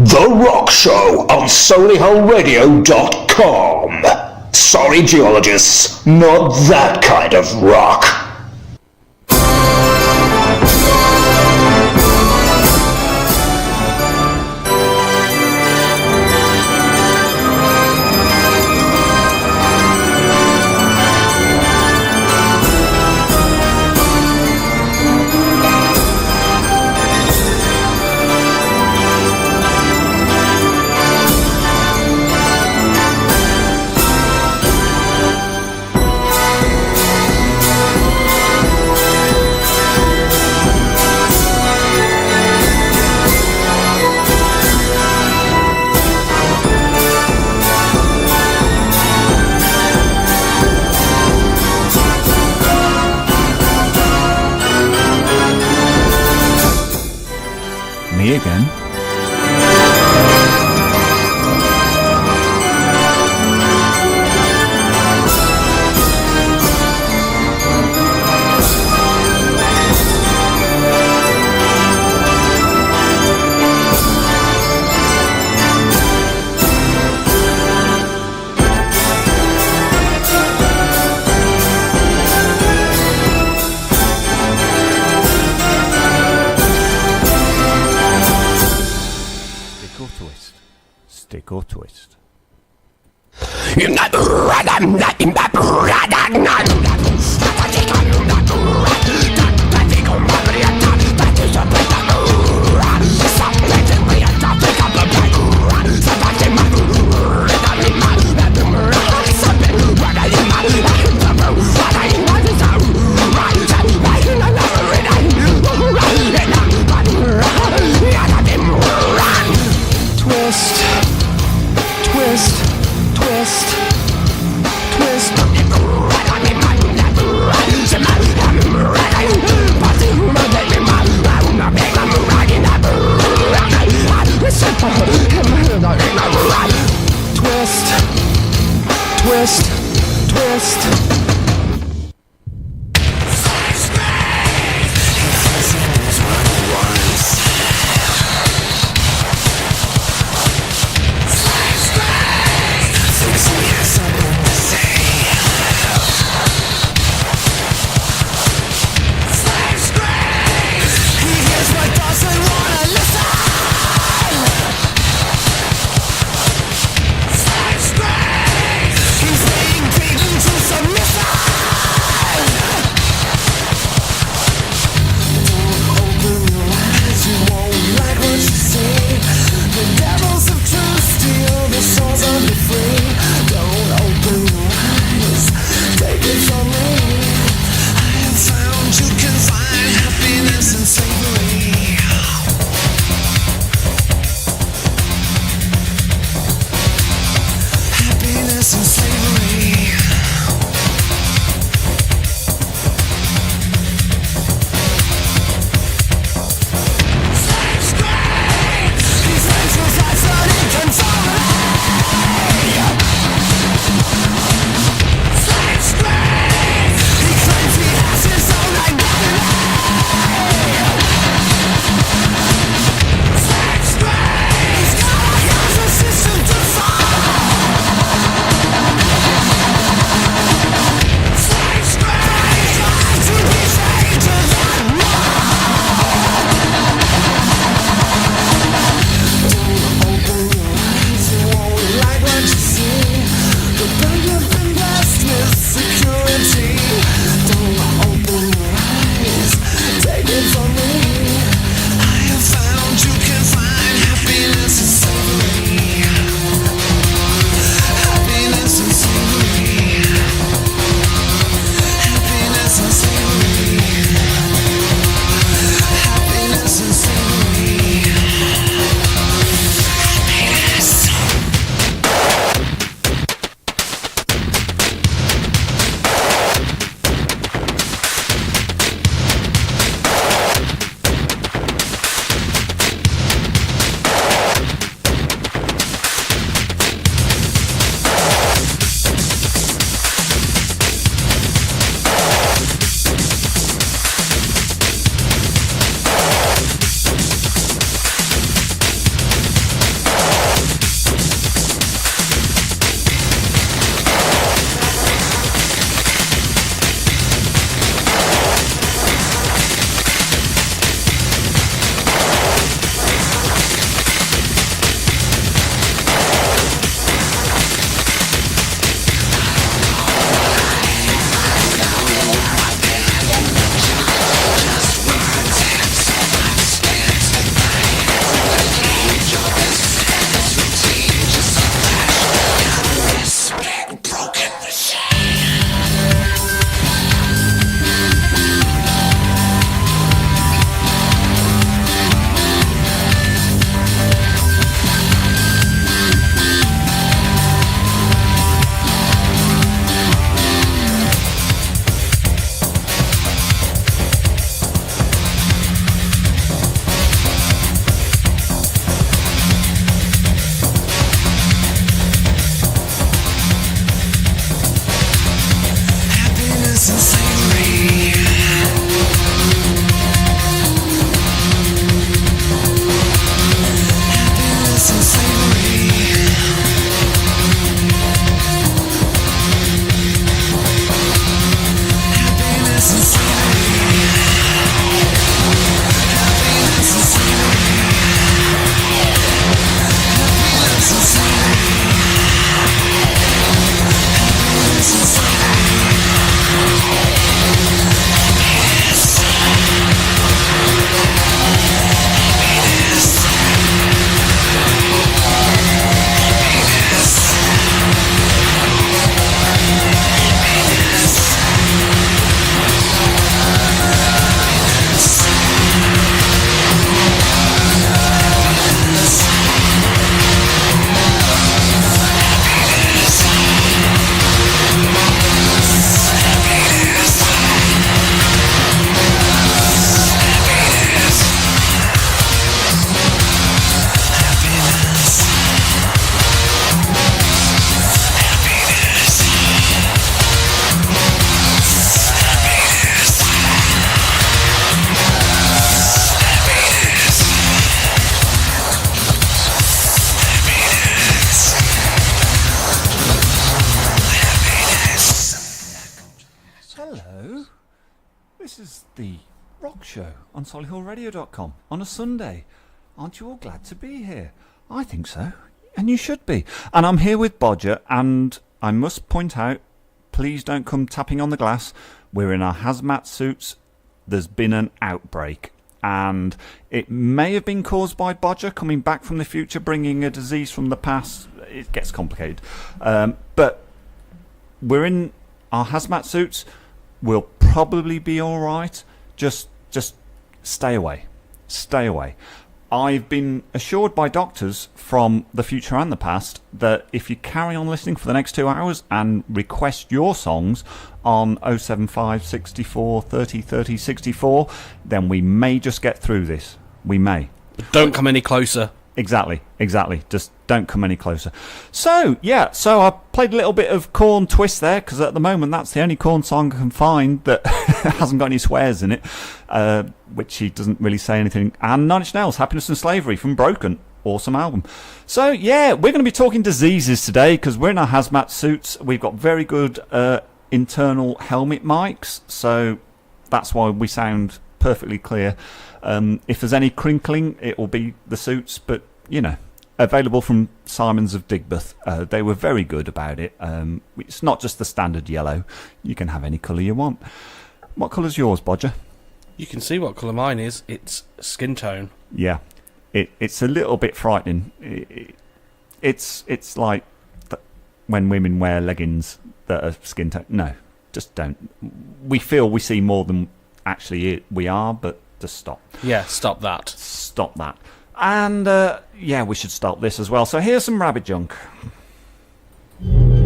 The Rock Show on SolihullRadio.com. Sorry, geologists, not that kind of rock. Me again. rock show on solihullradio.com on a Sunday. Aren't you all glad to be here? I think so, and you should be. And I'm here with Bodger, and I must point out, please don't come tapping on the glass. We're in our hazmat suits. There's been an outbreak, and it may have been caused by Bodger coming back from the future, bringing a disease from the past. It gets complicated. But we're in our hazmat suits. We'll probably be all right. Just stay away. Stay away. I've been assured by doctors from the future and the past that if you carry on listening for the next 2 hours and request your songs on 075 64 30 30 64, then we may just get through this. We may. But don't come any closer. Exactly. Just don't come any closer. So I played a little bit of Korn Twist there, because at the moment that's the only Korn song I can find that hasn't got any swears in it, which he doesn't really say anything. And Nine Inch Nails, Happiness and Slavery from Broken. Awesome album. So, we're going to be talking diseases today, because we're in our hazmat suits. We've got very good internal helmet mics, so that's why we sound perfectly clear. If there's any crinkling, it will be the suits, but available from Simons of Digbeth. They were very good about it. It's not just the standard yellow. You can have any colour you want. What colour's yours, Bodger? You can see what colour mine is. It's skin tone. Yeah, it's a little bit frightening. It's like when women wear leggings that are skin tone. No, just don't. We feel we see more than actually we are, but just stop. Yeah, stop that. Stop that. And, we should stop this as well. So here's some rabbit junk. No!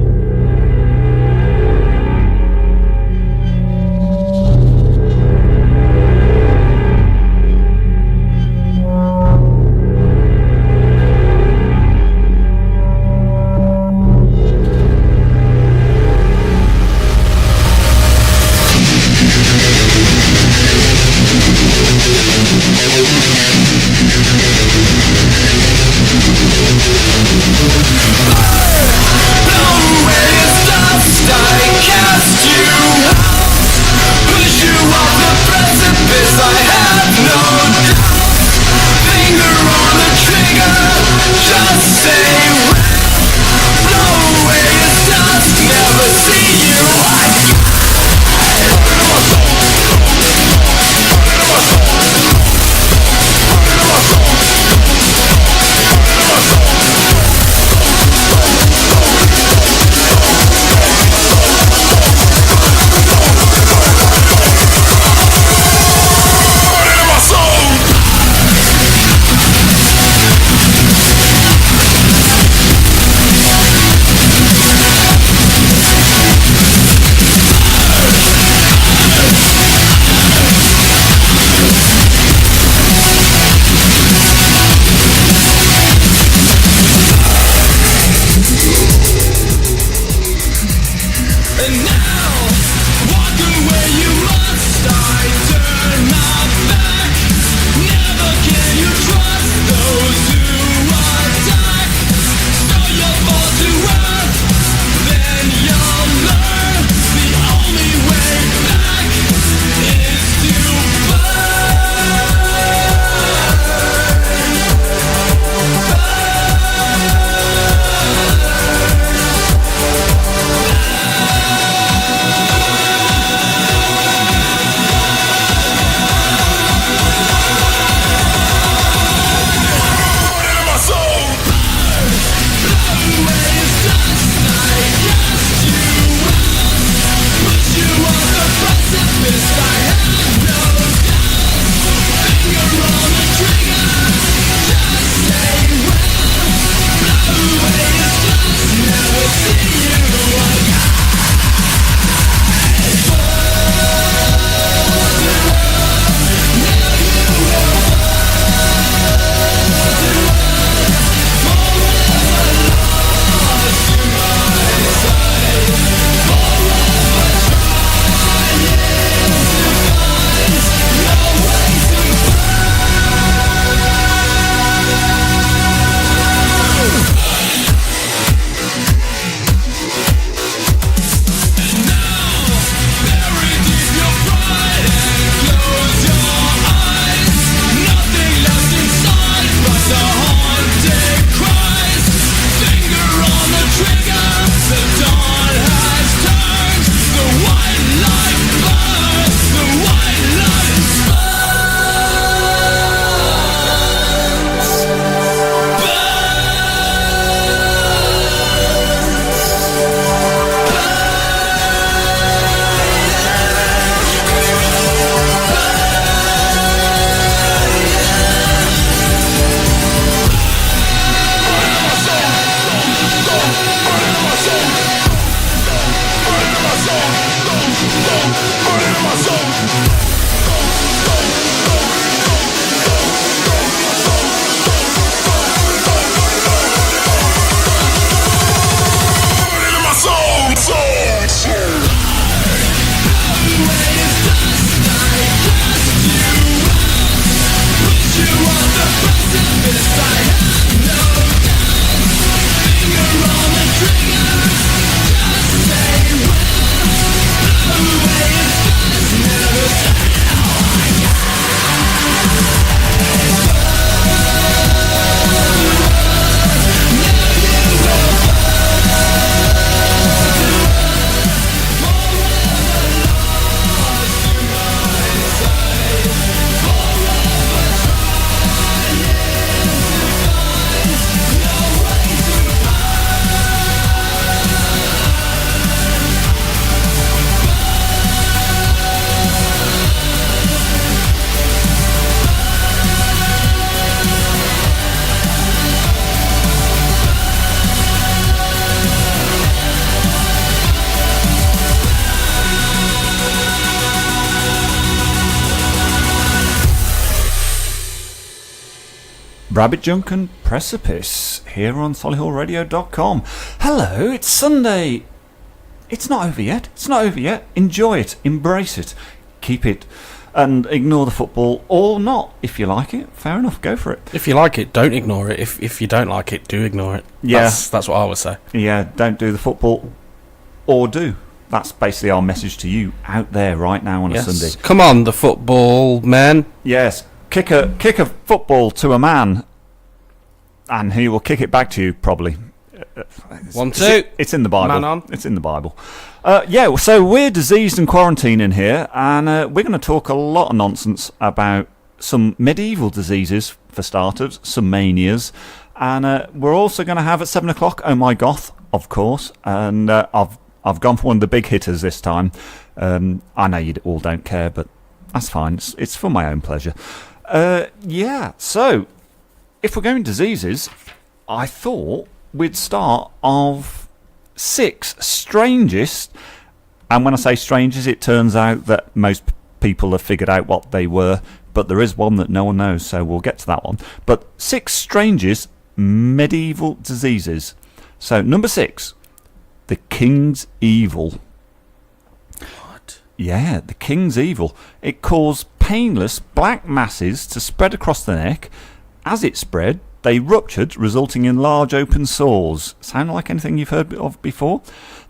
Rabbit Junk and Precipice here on solihullradio.com. Hello, it's Sunday. It's not over yet. It's not over yet. Enjoy it. Embrace it. Keep it. And ignore the football or not. If you like it, fair enough, go for it. If you like it, don't ignore it. If you don't like it, do ignore it. Yeah. That's what I would say. Yeah, don't do the football or do. That's basically our message to you out there right now on a Sunday. Come on, the football man. Yes, kick a football to a man and he will kick it back to you, probably. 1, 2. It's in the Bible. Man on. It's in the Bible. Yeah, so we're diseased and quarantined in here, and we're going to talk a lot of nonsense about some medieval diseases, for starters, some manias, and we're also going to have at 7 o'clock, Oh My Goth, of course, and I've gone for one of the big hitters this time. I know you all don't care, but that's fine. It's for my own pleasure. Yeah, so if we're going diseases, I thought we'd start of 6 strangest, and when I say strangest, it turns out that most people have figured out what they were, but there is one that no one knows, so we'll get to that one. But 6 strangest medieval diseases. So number 6, the King's Evil. What? Yeah, the King's Evil. It caused painless black masses to spread across the neck. As it spread, they ruptured, resulting in large open sores. Sound like anything you've heard of before?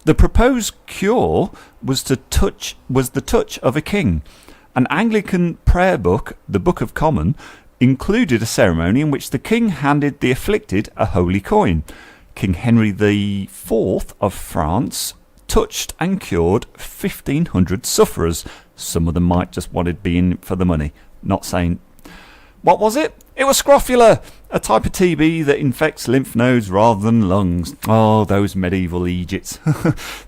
The proposed cure was the touch of a king. An Anglican prayer book, the Book of Common, included a ceremony in which the king handed the afflicted a holy coin. King Henry IV of France touched and cured 1,500 sufferers. Some of them might just wanted being for the money. Not saying... What was it? It was scrofula, a type of TB that infects lymph nodes rather than lungs. Oh, those medieval Egypts.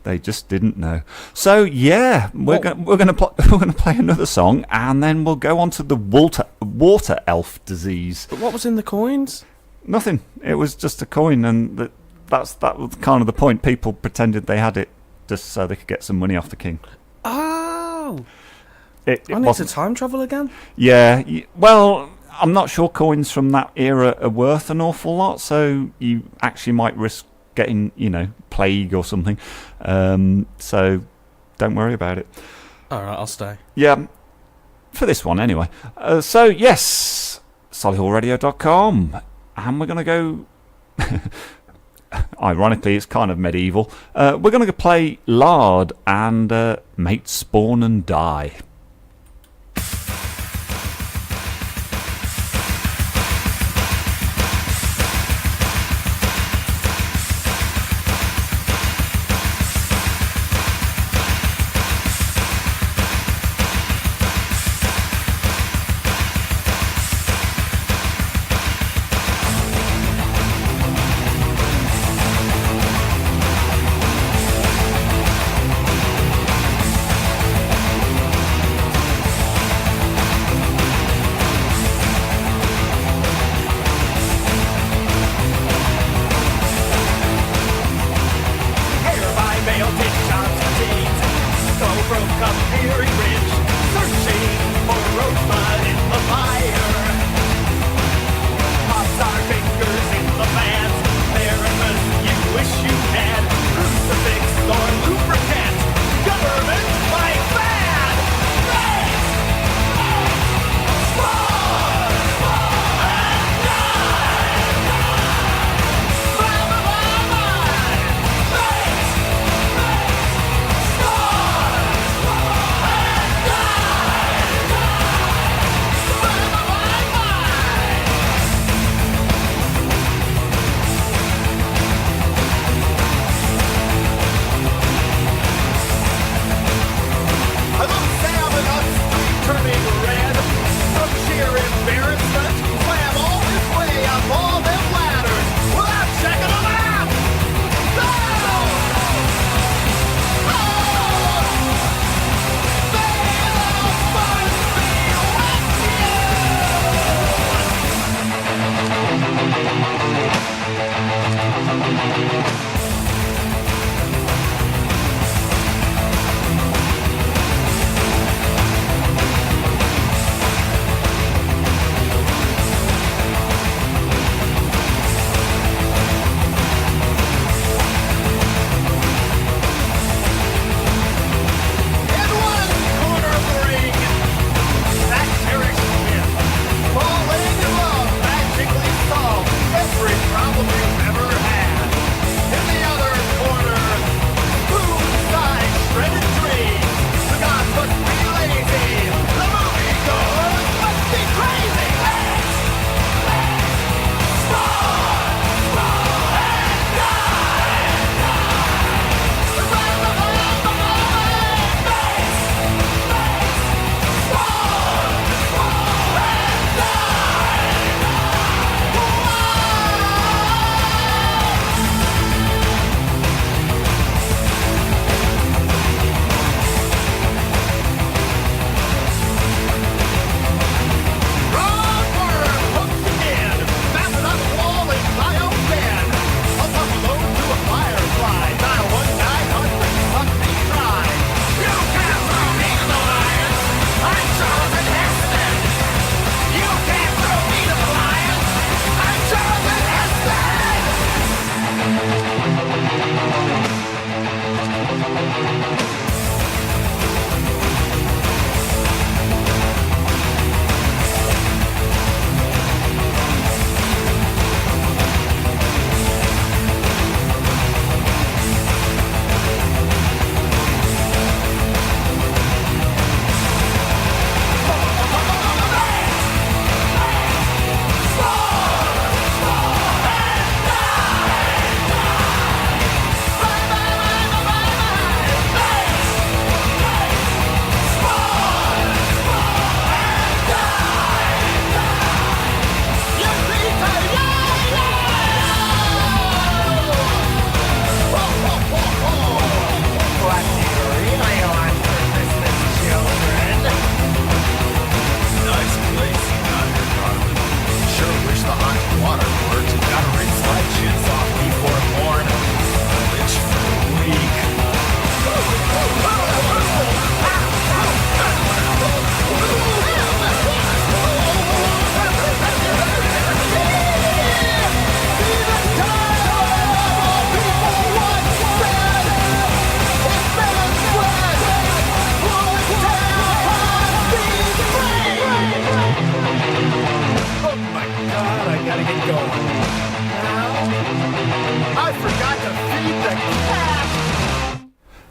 They just didn't know. So, yeah, we're going to play another song, and then we'll go on to the water elf disease. But what was in the coins? Nothing. It was just a coin, and that was kind of the point. People pretended they had it just so they could get some money off the king. Oh! I need to time travel again? Yeah, well... I'm not sure coins from that era are worth an awful lot, so you actually might risk getting, plague or something. So don't worry about it. All right, I'll stay. Yeah, for this one anyway. So, yes, solihullradio.com. And we're going to go... Ironically, it's kind of medieval. We're going to play Lard and Mate Spawn and Die.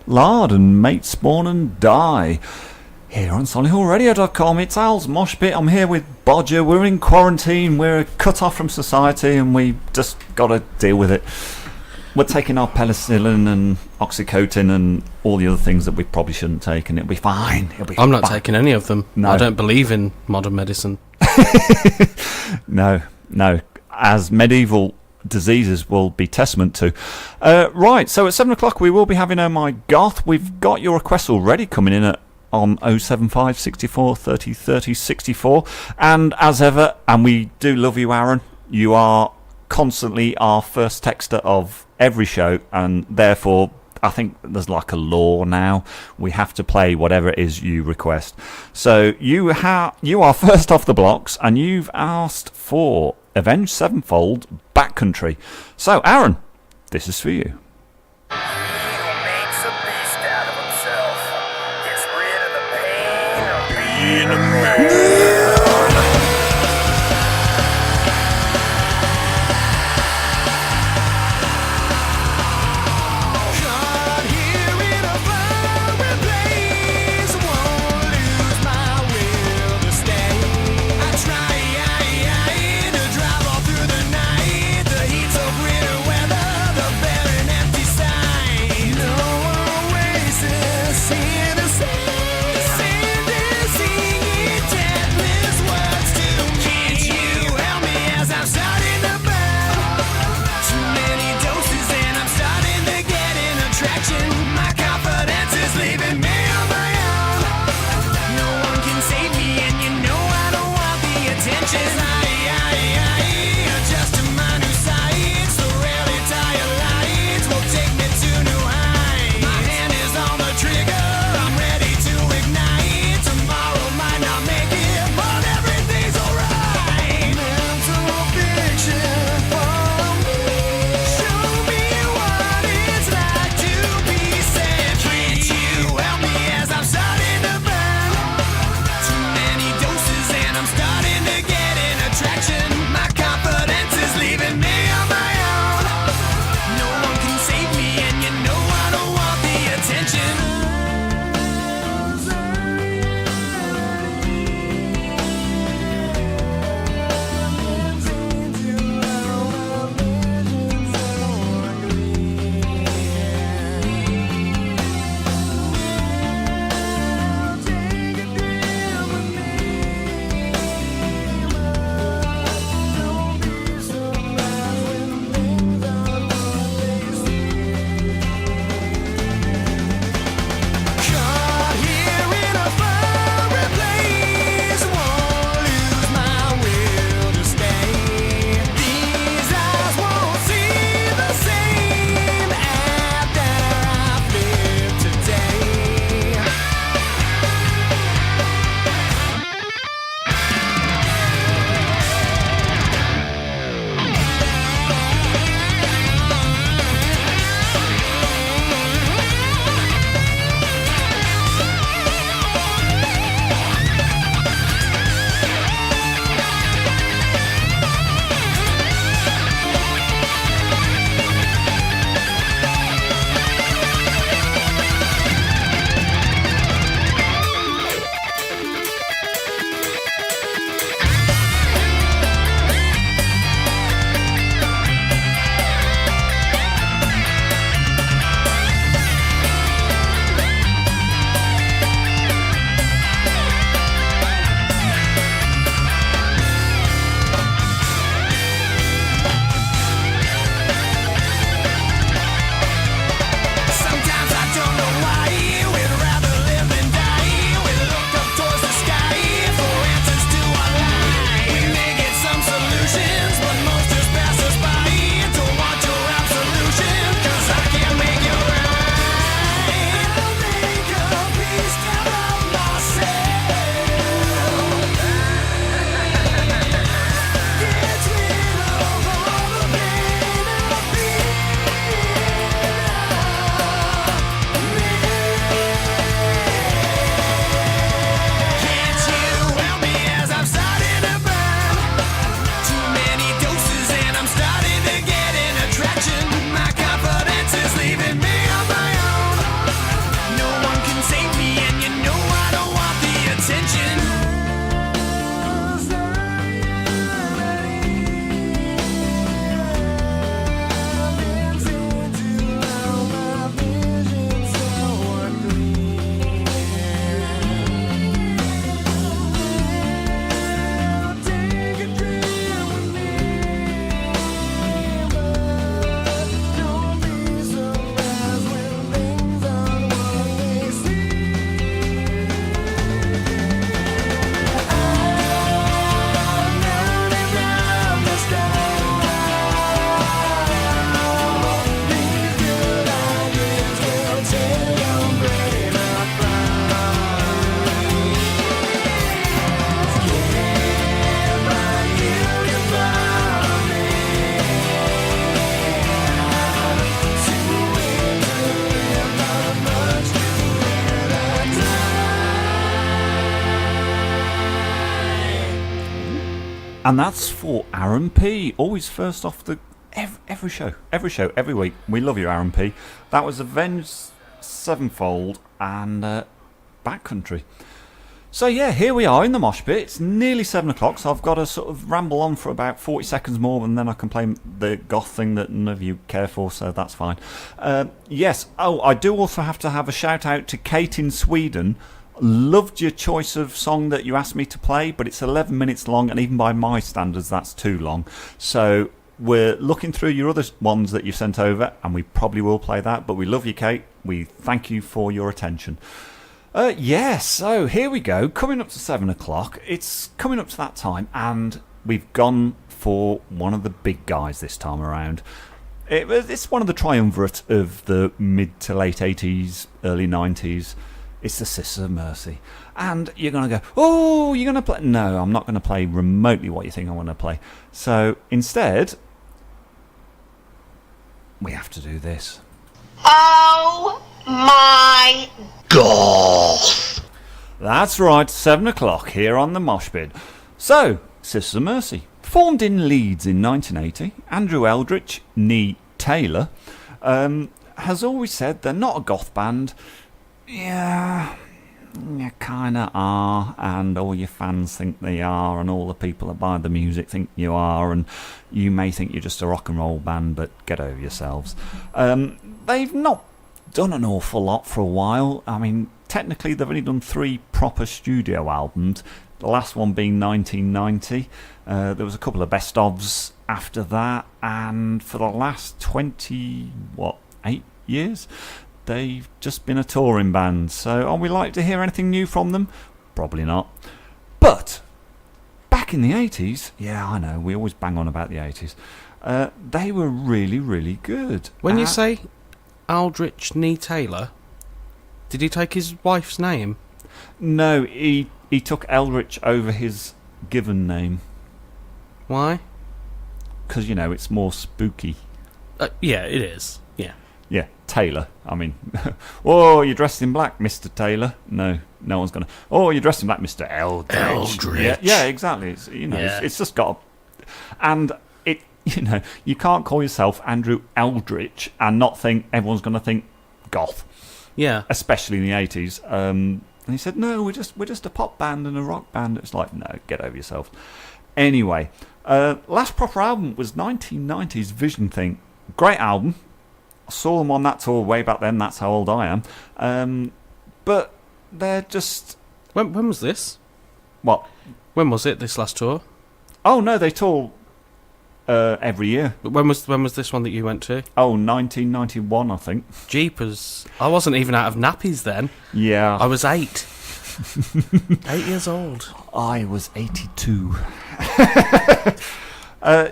lard and mates spawn and die. Here on solihullradio.com, it's Al's Mosh Pit. I'm here with Bodger. We're in quarantine. We're cut off from society and we just got to deal with it. We're taking our penicillin and oxycodone and all the other things that we probably shouldn't take, and it'll be fine. I'm not taking any of them. No. I don't believe in modern medicine. No. As medieval diseases will be testament to. Right, so at 7 o'clock we will be having Oh My Goth. We've got your requests already coming in on 075 64 30 30 64. And as ever, and we do love you, Aaron, you are constantly our first texter of every show, and therefore I think there's like a law now. We have to play whatever it is you request. So you are first off the blocks, and you've asked for Avenged Sevenfold Backcountry. So Aaron, this is for you. He who makes a beast out of himself gets rid of the pain of being a man. And that's for Aaron P. Always first off the every show, every week. We love you, Aaron P. That was Avenged Sevenfold and Backcountry. So yeah, here we are in the mosh pit. It's nearly 7 o'clock, so I've got to sort of ramble on for about 40 seconds more, and then I can play the goth thing that none of you care for, so that's fine. Yes, I do also have to have a shout out to Kate in Sweden. Loved your choice of song that you asked me to play, but it's 11 minutes long, and even by my standards, that's too long. So we're looking through your other ones that you've sent over, and we probably will play that, but we love you, Kate. We thank you for your attention. Yes, so here we go. Coming up to 7 o'clock. It's coming up to that time, and we've gone for one of the big guys this time around. It's one of the triumvirate of the mid to late 80s, early 90s. It's the Sisters of Mercy. And you're going to go, oh, you're going to play... No, I'm not going to play remotely what you think I want to play. So instead, we have to do this. Oh my God. That's right, 7 o'clock here on the Mosh Pit. So, Sisters of Mercy. Formed in Leeds in 1980, Andrew Eldritch, nee Taylor, has always said they're not a goth band. Yeah, you kinda are, and all your fans think they are, and all the people that buy the music think you are, and you may think you're just a rock and roll band, but get over yourselves. They've not done an awful lot for a while. I mean, technically they've only done 3 proper studio albums, the last one being 1990. There was a couple of best-ofs after that, and for the last 8 years, they've just been a touring band. So are we like to hear anything new from them? Probably not. But back in the 80s, yeah, I know, we always bang on about the 80s, they were really, really good. When you say Aldrich Nee Taylor, did he take his wife's name? No, he took Eldritch over his given name. Why? Because, you know, it's more spooky. Yeah, it is. Yeah. Yeah, Taylor. I mean, oh, you're dressed in black, Mr. Taylor. No one's gonna. Oh, you're dressed in black, Mr. Eldritch. Yeah, exactly. It's, you know, Yeah. it's just got. And it, you know, you can't call yourself Andrew Eldritch and not think everyone's gonna think goth. Yeah. Especially in the 80s. And he said, no, we're just a pop band and a rock band. It's like, no, get over yourself. Anyway, last proper album was 1990's Vision Thing. Great album. I saw them on that tour way back then. That's how old I am. But they're just... When was this? What? When was it, this last tour? Oh, no, they tour every year. But when was this one that you went to? Oh, 1991, I think. Jeepers. I wasn't even out of nappies then. Yeah. I was 8. 8 years old. I was 82.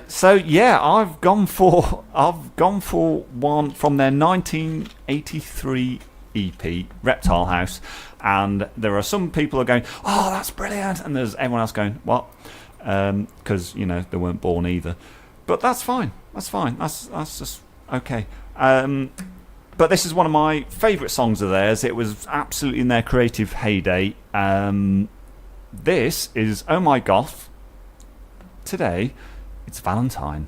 So yeah, I've gone for one from their 1983 EP, Reptile House, and there are some people who are going, oh, that's brilliant, and there's everyone else going, what? Because you know they weren't born either, but that's fine. That's just okay. But this is one of my favourite songs of theirs. It was absolutely in their creative heyday. This is Oh My Goth. Today, it's Valentine.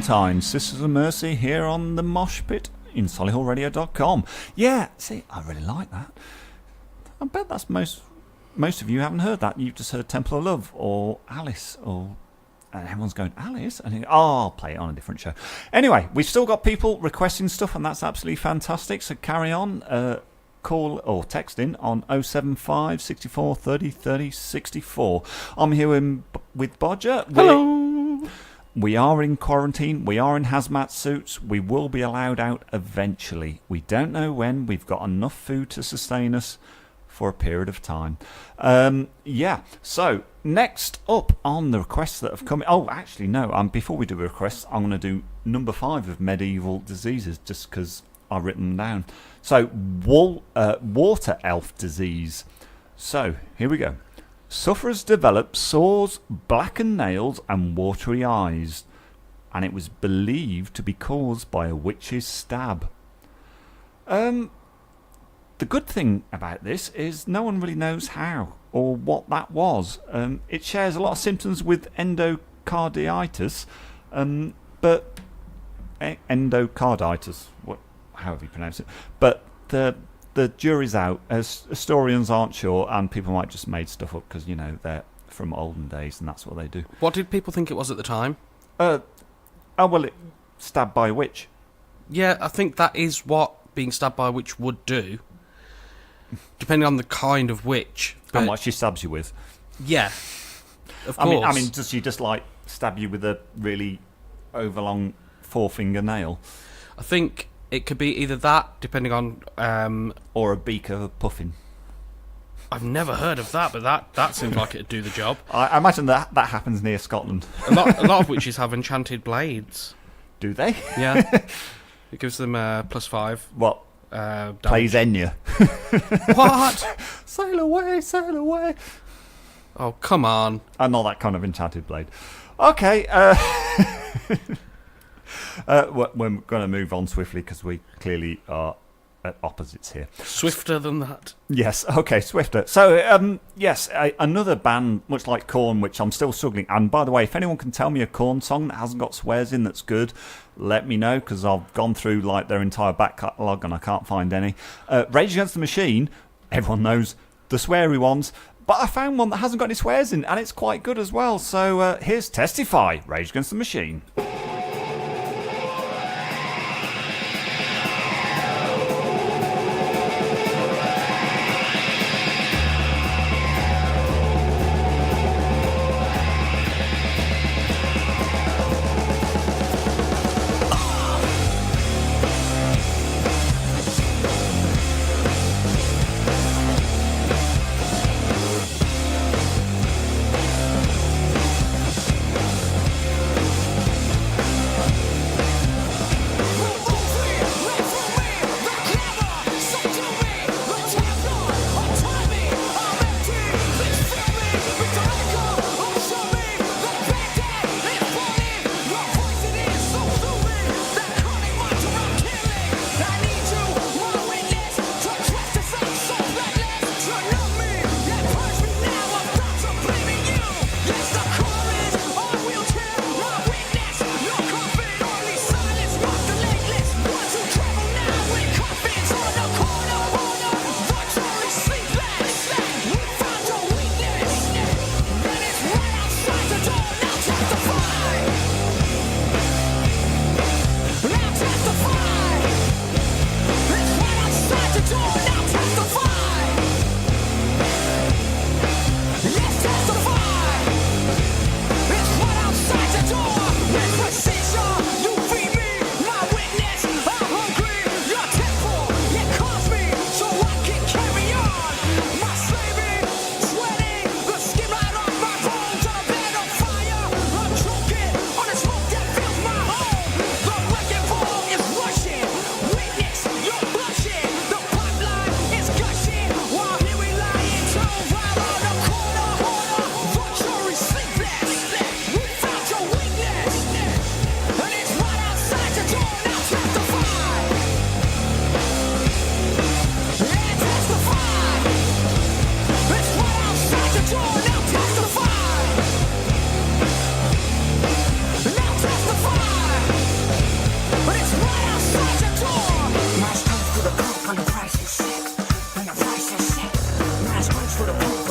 Valentine, Sisters of Mercy, here on the Mosh Pit in solihullradio.com. Yeah, see, I really like that. I bet that's most of you haven't heard that. You've just heard Temple of Love or Alice, and everyone's going, Alice? And I'll play it on a different show. Anyway, we've still got people requesting stuff, and that's absolutely fantastic. So carry on. Call or text in on 075 64 30 30 64. I'm here with Bodger. Hello. We are in quarantine. We are in hazmat suits. We will be allowed out eventually. We don't know when. We've got enough food to sustain us for a period of time. So next up on the requests that have come. Oh, actually, no. Before we do requests, I'm going to do number 5 of medieval diseases, just because I've written them down. So, water elf disease. So, here we go. Sufferers developed sores, blackened nails, and watery eyes, and it was believed to be caused by a witch's stab. The good thing about this is no one really knows how or what that was. It shares a lot of symptoms with endocarditis, but endocarditis. However you pronounce it, but the jury's out, as historians aren't sure, and people might just made stuff up because they're from olden days and that's what they do. What did people think it was at the time? It stabbed by a witch. Yeah, I think that is what being stabbed by a witch would do, depending on the kind of witch. And what she stabs you with. Yeah, of course. I mean, does she just stab you with a really overlong forefinger nail? I think it could be either that, depending on... or a beaker of puffin. I've never heard of that, but that seems like it'd do the job. I imagine that happens near Scotland. A lot of witches have enchanted blades. Do they? Yeah. It gives them +5. What? Plays Enya. What? Sail away, sail away. Oh, come on. Not that kind of enchanted blade. Okay, we're going to move on swiftly because we clearly are at opposites here. Swifter than that. Yes, okay, swifter. So, another band, much like Korn, which I'm still struggling. And by the way, if anyone can tell me a Korn song that hasn't got swears in that's good, let me know, because I've gone through their entire back catalogue and I can't find any. Rage Against the Machine, everyone knows the sweary ones. But I found one that hasn't got any swears in, and it's quite good as well. So here's Testify, Rage Against the Machine.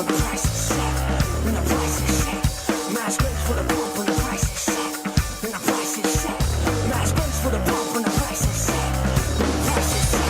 when the price is set. When the price is set. Mass grace for the pump when the price is set. When the price is set. Mass grace for the pump when the price is set. When the price is set.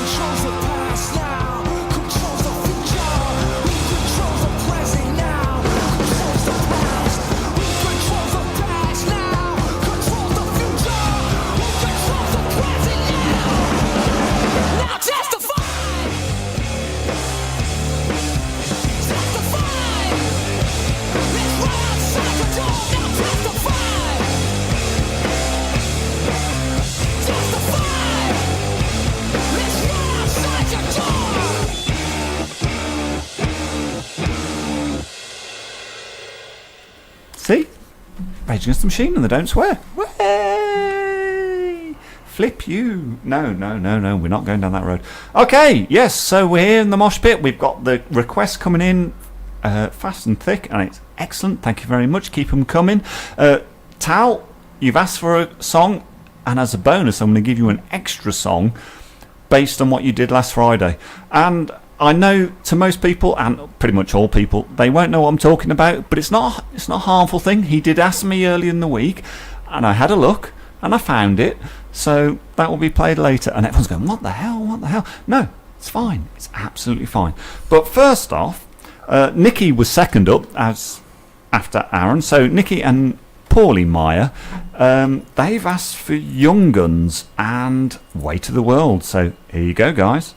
Controls the past now, controls the future. Who controls the present now? Controls the past. Who controls the past now? Controls the future. Who controls the present now? Now testify. Testify. Let's run outside the door. Now testify. Testify. Let's run outside your door. See? Rage Against the Machine and they don't swear. Way! Flip you. No, we're not going down that road. Okay, yes, so we're here in the mosh pit. We've got the requests coming in fast and thick, and it's excellent. Thank you very much. Keep them coming. Tal, you've asked for a song, and as a bonus, I'm going to give you an extra song based on what you did last Friday. And I know to most people, and pretty much all people, they won't know what I'm talking about, but it's not a harmful thing. He did ask me early in the week, and I had a look, and I found it, so that will be played later. And everyone's going, what the hell? No, it's fine. It's absolutely fine. But first off, Nikki was second up as after Aaron. So Nikki and Paulie Meyer, they've asked for Young Guns and Weight of the World. So here you go, guys.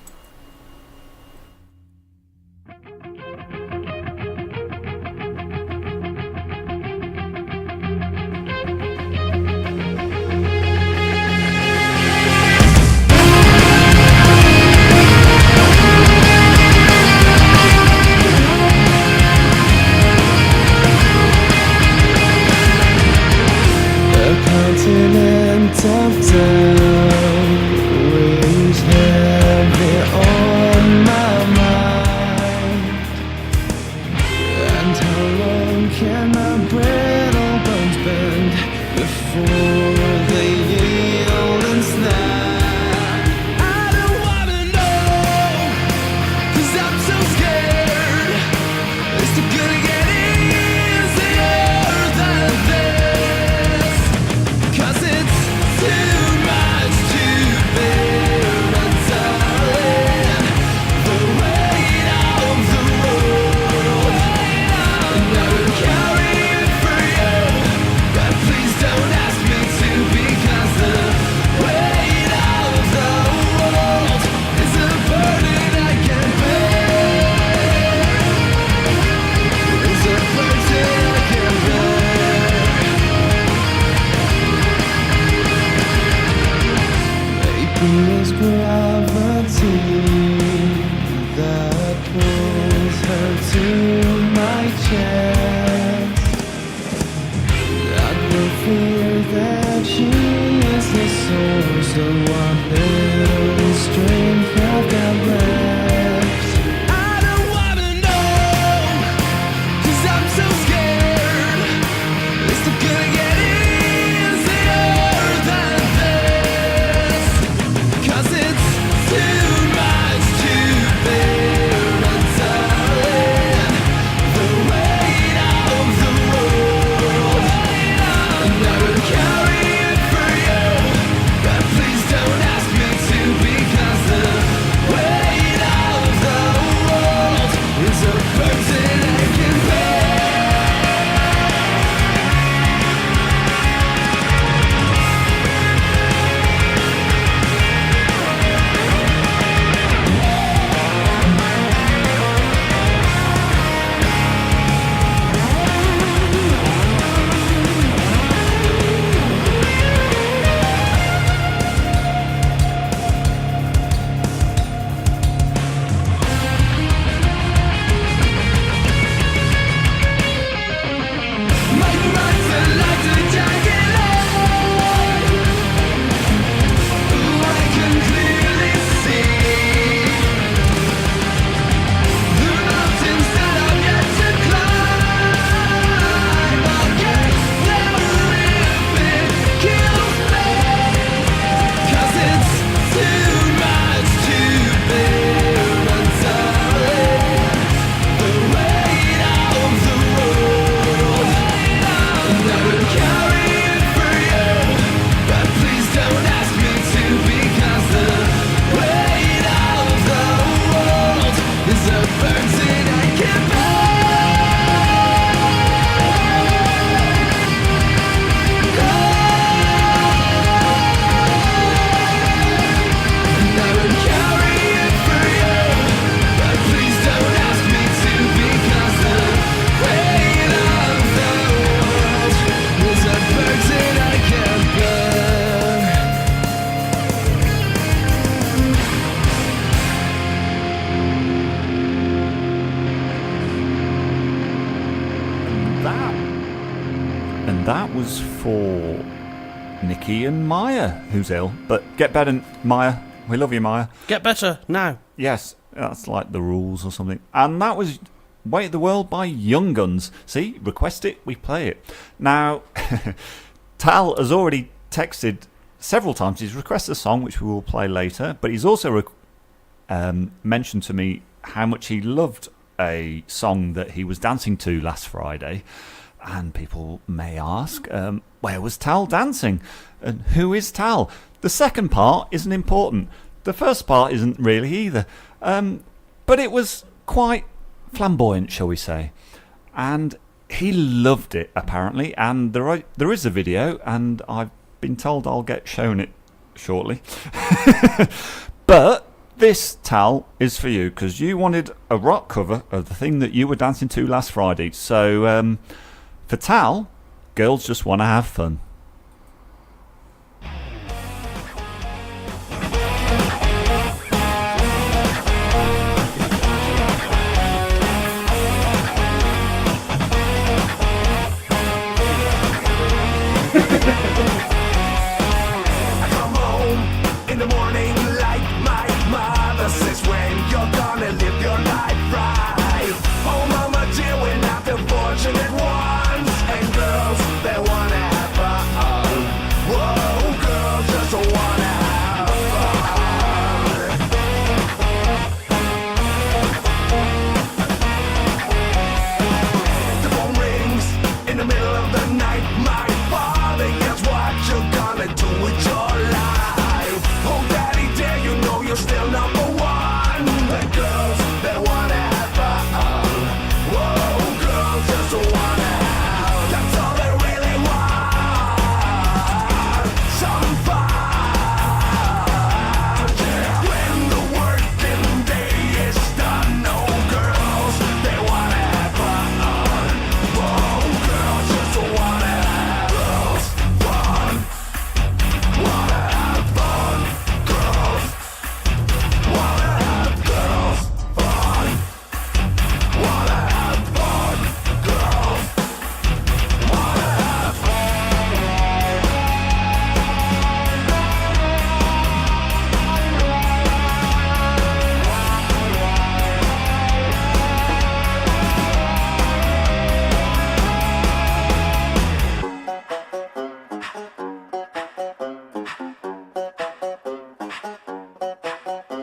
Continent of down, wings heavy was for Nikki and Maya, who's ill. But get better, Maya. We love you, Maya. Get better now. Yes, that's like the rules or something. And that was Weight of the World by Young Guns. See, request it, we play it. Now, Tal has already texted several times. He's requested a song, which we will play later. But he's also mentioned to me how much he loved a song that he was dancing to last Friday. And people may ask, where was Tal dancing? And who is Tal? The second part isn't important. The first part isn't really either. But it was quite flamboyant, shall we say. And he loved it, apparently. And there is a video, and I've been told I'll get shown it shortly. But this, Tal, is for you, because you wanted a rock cover of the thing that you were dancing to last Friday. So, for Tal, Girls Just Want to Have Fun. I come home in the morning like my mother says, when you're gonna live your life right. Oh mama dear, we're not the fortunate ones, and girls, they wanna have fun. Whoa, girls just wanna have fun. The phone rings in the middle of the night, my father, guess what you're gonna do with your life? Oh daddy dear, you know you're still number one. The girls, they wanna have fun. Whoa, girls just wanna have, that's all they really want. Some fun. Yeah. When the working day is done, no girls, they wanna have fun. Whoa, girls just wanna have girls fun. Wanna have fun. Girls wanna have girls fun. Wanna have fun. Girls wanna have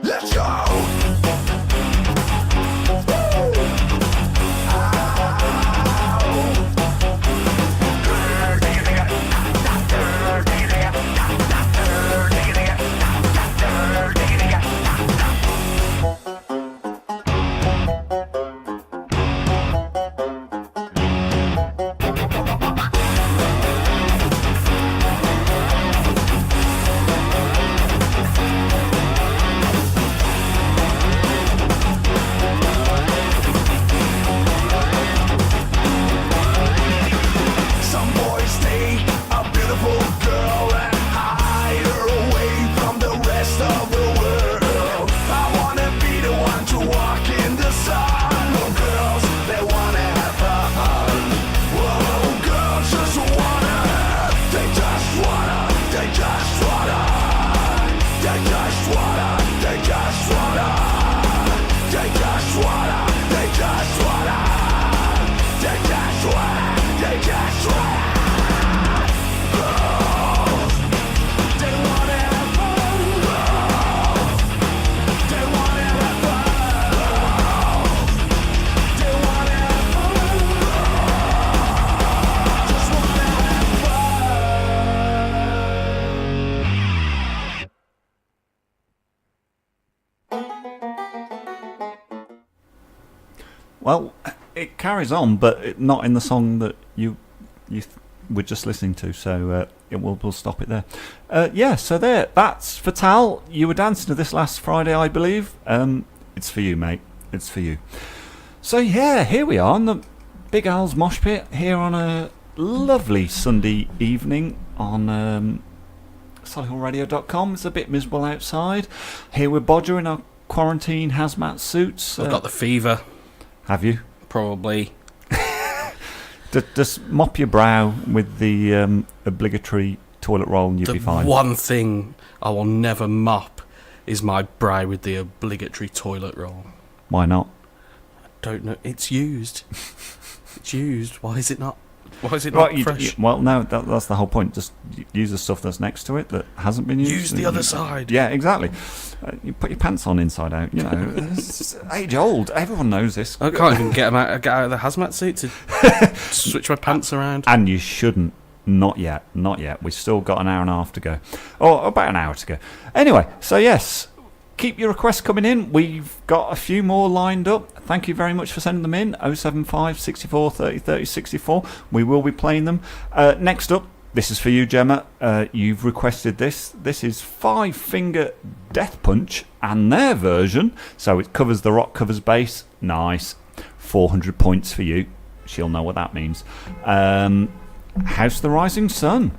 Let's go! Some boys take a beautiful girl and hide her away from the rest of the world. I wanna be the one to walk in the sun. Oh, girls, they wanna have fun. Whoa, girls just wanna, they just wanna, they just wanna, they just wanna, they just wanna, they just wanna, they just wanna, they just wanna, they just wanna. Girls, they wanna have fun. Girls, they wanna have fun. Girls, they wanna have fun. Girls, just wanna have Well, it carries on, but not in the song that you were just listening to, so we'll stop it there. Yeah, so there, that's for Tal. You were dancing to this last Friday, I believe. It's for you, mate. It's for you. So yeah, here we are in the Big Al's Mosh Pit, here on a lovely Sunday evening on solihullradio.com. It's a bit miserable outside. Here we're Bodger in our quarantine hazmat suits. I've got the fever, Have you? probably. Just mop your brow with the obligatory toilet roll and you'll be fine. One thing I will never mop is my brow with the obligatory toilet roll. Why not? Don't know. It's used. It's used. Why is it not? Why is it not fresh? Well, no, that's the whole point. Just use the stuff that's next to it that hasn't been used. Use the other side. Yeah, exactly. You put your pants on inside out. You know, it's age old. Everyone knows this. I can't even get out of the hazmat suit to switch my pants around. And you shouldn't. Not yet. Not yet. We've still got an hour and a half to go. Or about an hour to go. Anyway, so yes. Keep your requests coming in. We've got a few more lined up. Thank you very much for sending them in. 075 64 30 30 64. We will be playing them. Next up, this is for you, Gemma. You've requested this. This is Five Finger Death Punch and their version. So it covers the rock, covers bass. Nice. 400 points for you. She'll know what that means. House of the Rising Sun.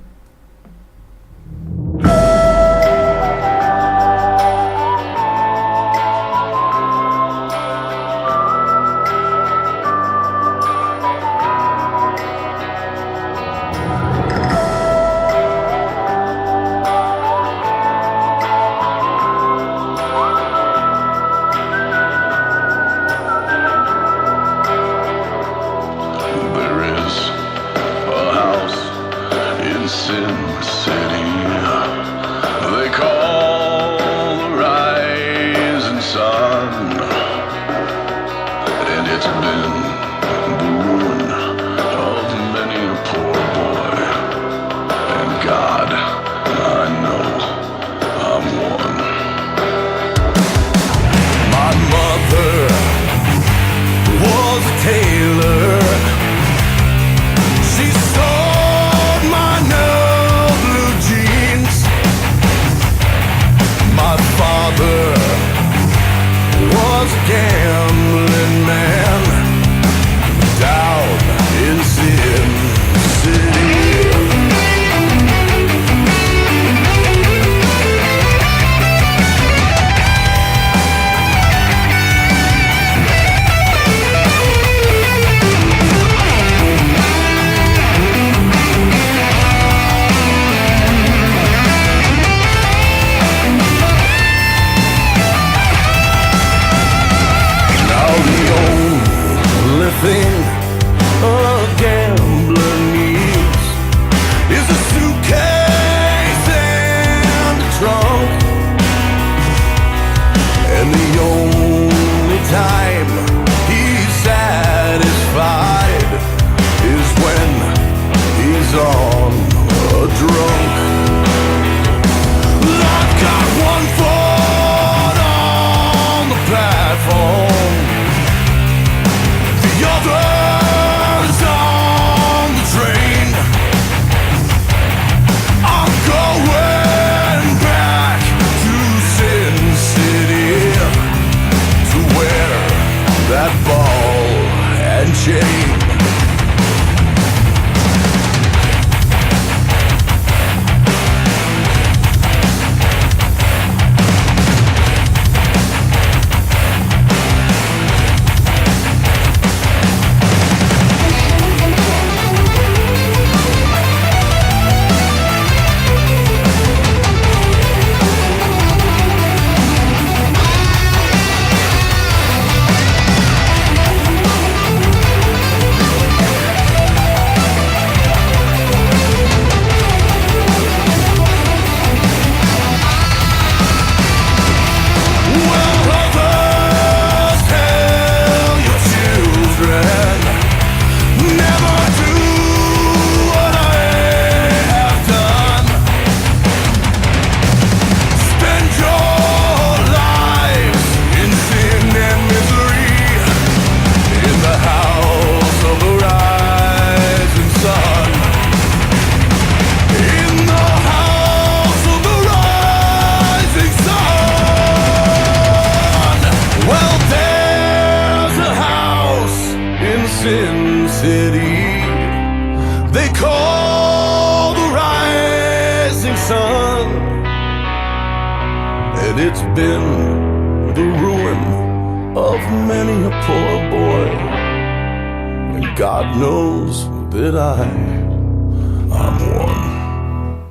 that I'm one.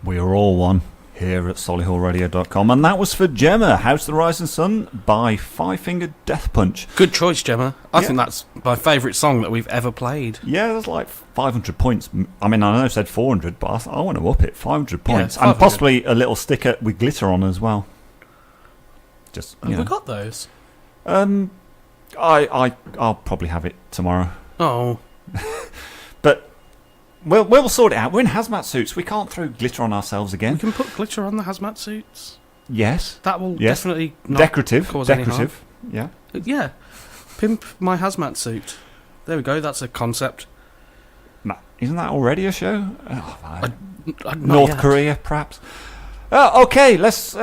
We are all one here at solihullradio.com, and that was for Gemma, House of the Rising Sun by Five Finger Death Punch. Good choice, Gemma. I Yeah. think that's my favourite song that we've ever played. Yeah, that's like 500 points. I mean, I know I said 400, but I want to up it. 500 points. Yeah, 500. And possibly a little sticker with glitter on as well. Just, you Have know. we got those? I'll probably have it tomorrow. Oh. But we'll sort it out. We're in hazmat suits. We can't throw glitter on ourselves We again. can put glitter on the hazmat suits. Yes. That will Yes. definitely not Decorative. cause any harm. Decorative. Yeah. Yeah. Pimp my hazmat suit. There we go. That's a concept. Isn't that already a show? Oh, Not North yet. Korea, perhaps. Okay, let's.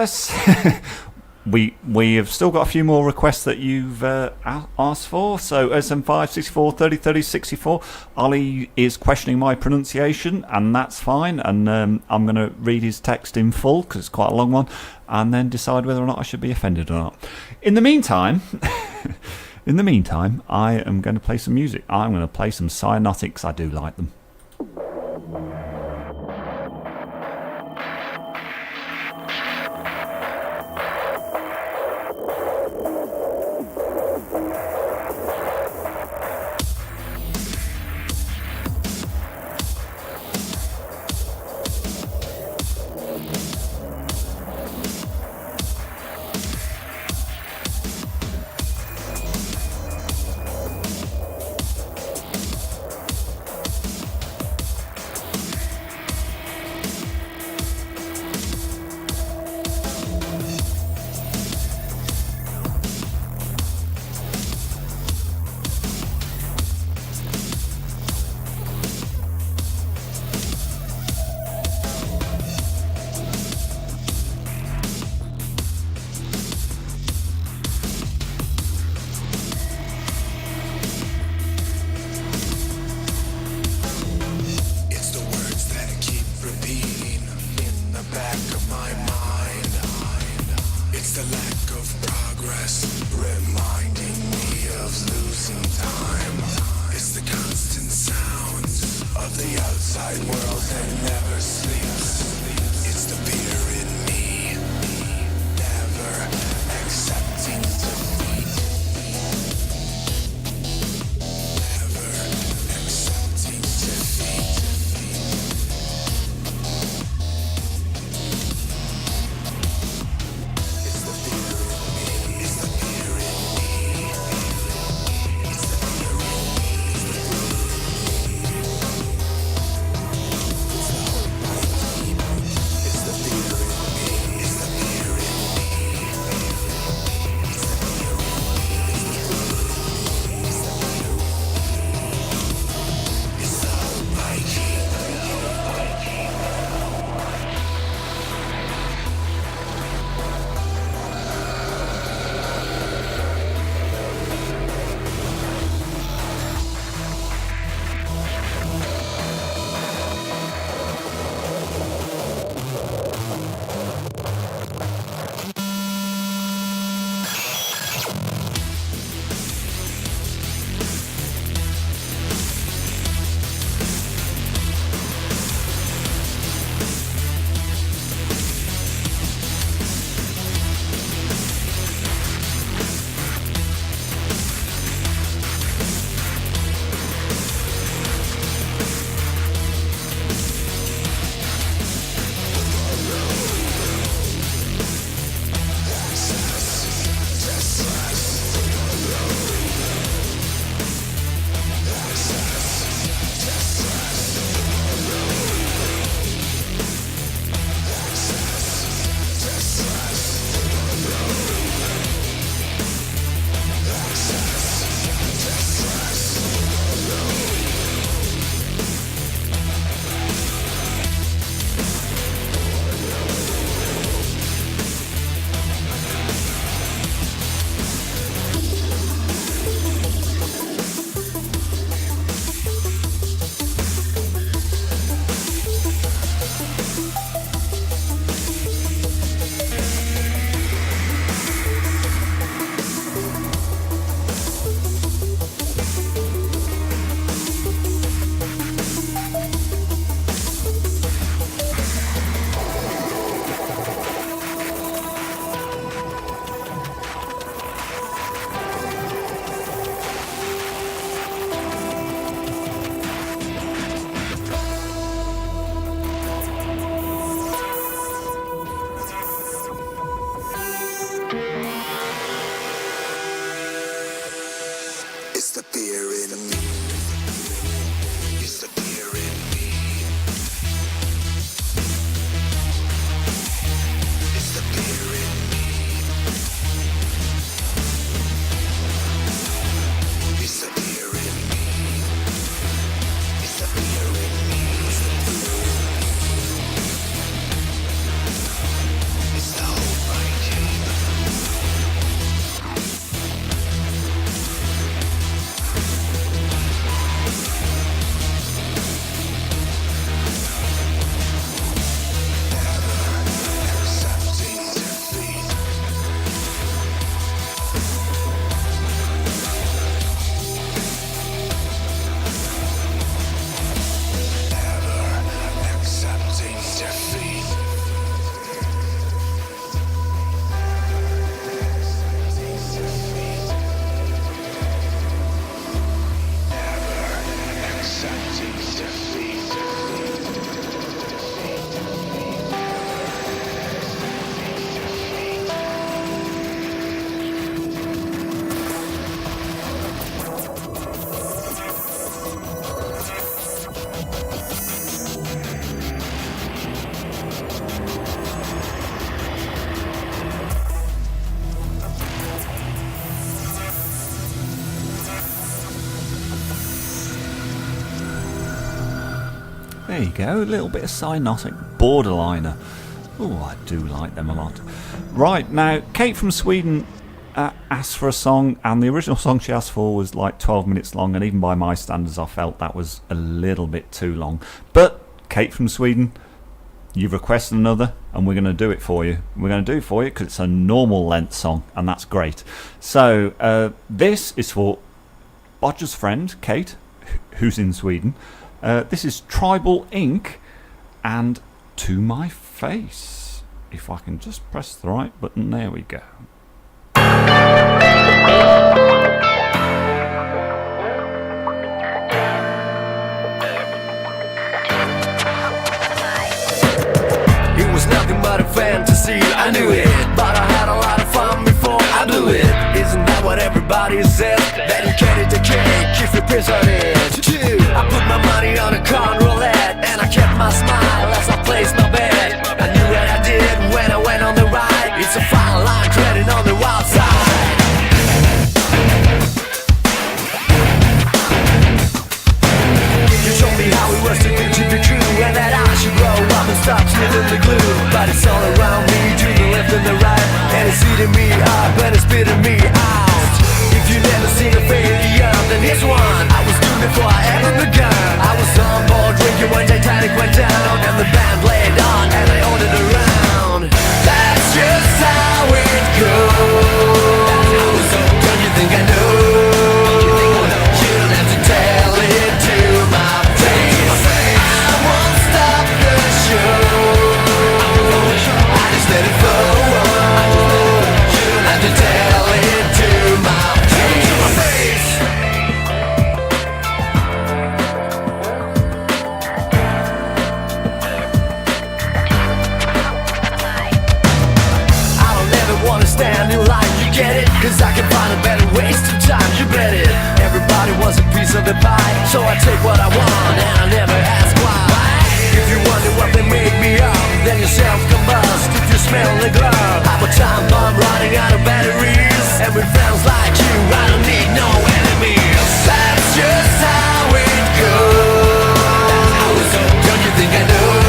We have still got a few more requests that you've asked for. So SM5 64 30 30 64. Ollie is questioning my pronunciation, and that's fine. And I'm going to read his text in full because it's quite a long one, and then decide whether or not I should be offended or not. In the meantime, I am going to play some music. I'm going to play some Cyanotics. I do like them. It's the beer in me. It's the beer in me. It's the beer in me. It's the beer in me. It's the beer in me. It's the whole right game. Accepting defeat. Never accepting defeat. Never accepting defeat. There you go, a little bit of cyanotic borderliner. Oh, I do like them a lot. Right, now, Kate from Sweden asked for a song, and the original song she asked for was like 12 minutes long, and even by my standards I felt that was a little bit too long. But, Kate from Sweden, you've requested another, and we're going to do it for you. We're going to do it for you because it's a normal length song, and that's great. So, this is for Bodger's friend, Kate, who's in Sweden. This is Tribal Ink and To My Face. If I can just press the right button, there we go. It was nothing but a fantasy, I knew it, but I had a lot of fun before I blew it. Isn't that what everybody says? That you can't eat the cake if you piss on it. I put my money on a con roulette, and I kept my smile as I placed my bet. I knew what I did when I went on the ride. It's a fine line treading on the wild side. You told me how it was to be true, and that I should grow up and stop sniffing the glue. But it's all around me, to the left and the right, and it's eating me up and it's spitting me out. If you never seen a failure, then here's one I was doing before I ever begun. I was on board drinking when Titanic went down, and the band played on and I owned it around. That's just how it goes. Don't you think I know? You don't have to tell it to my face. I won't stop the show. I just let it flow. You don't have to tell it to my face. I don't ever wanna stand in line, you get it? Cause I can find a better waste of time, you bet it. Everybody wants a piece of the pie, so I take what I want and I never ask why. If you wonder what they made me up, then you self-combust. If you smell the glove, I'm a time bomb running out of batteries. And with friends like you, I don't need no enemies. That's just how it goes. Don't you think I know?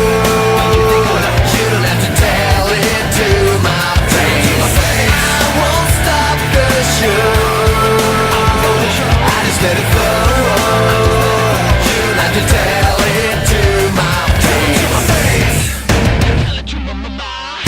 You don't have to tell it to my face. I won't stop the show. I just let it flow. You don't have to tell it to my face. Tell it to my face.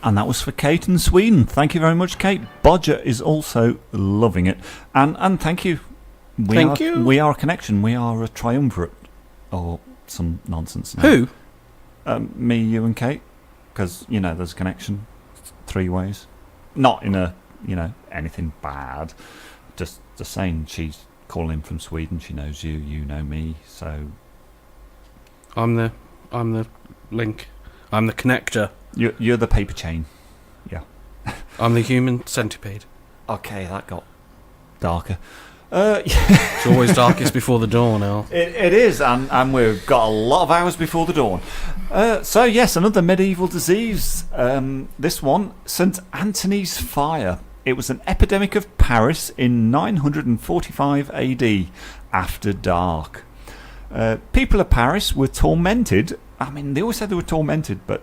And that was for Kate in Sweden. Thank you very much, Kate. Bodger is also loving it. And thank you. Thank you. We are a connection. We are a triumvirate. Or some nonsense. Who? Me, you and Kate. Because, there's a connection. 3 ways. Not in a, anything bad. Just saying she's calling from Sweden. She knows you. You know me. So... I'm the link. I'm the connector. You're the paper chain. Yeah. I'm the human centipede. Okay, that got darker. It's always darkest before the dawn, Al. It is, and we've got a lot of hours before the dawn. So, yes, another medieval disease. This one, St. Anthony's Fire. It was an epidemic of Paris in 945 AD, after dark. People of Paris were tormented. I mean, they always said they were tormented, but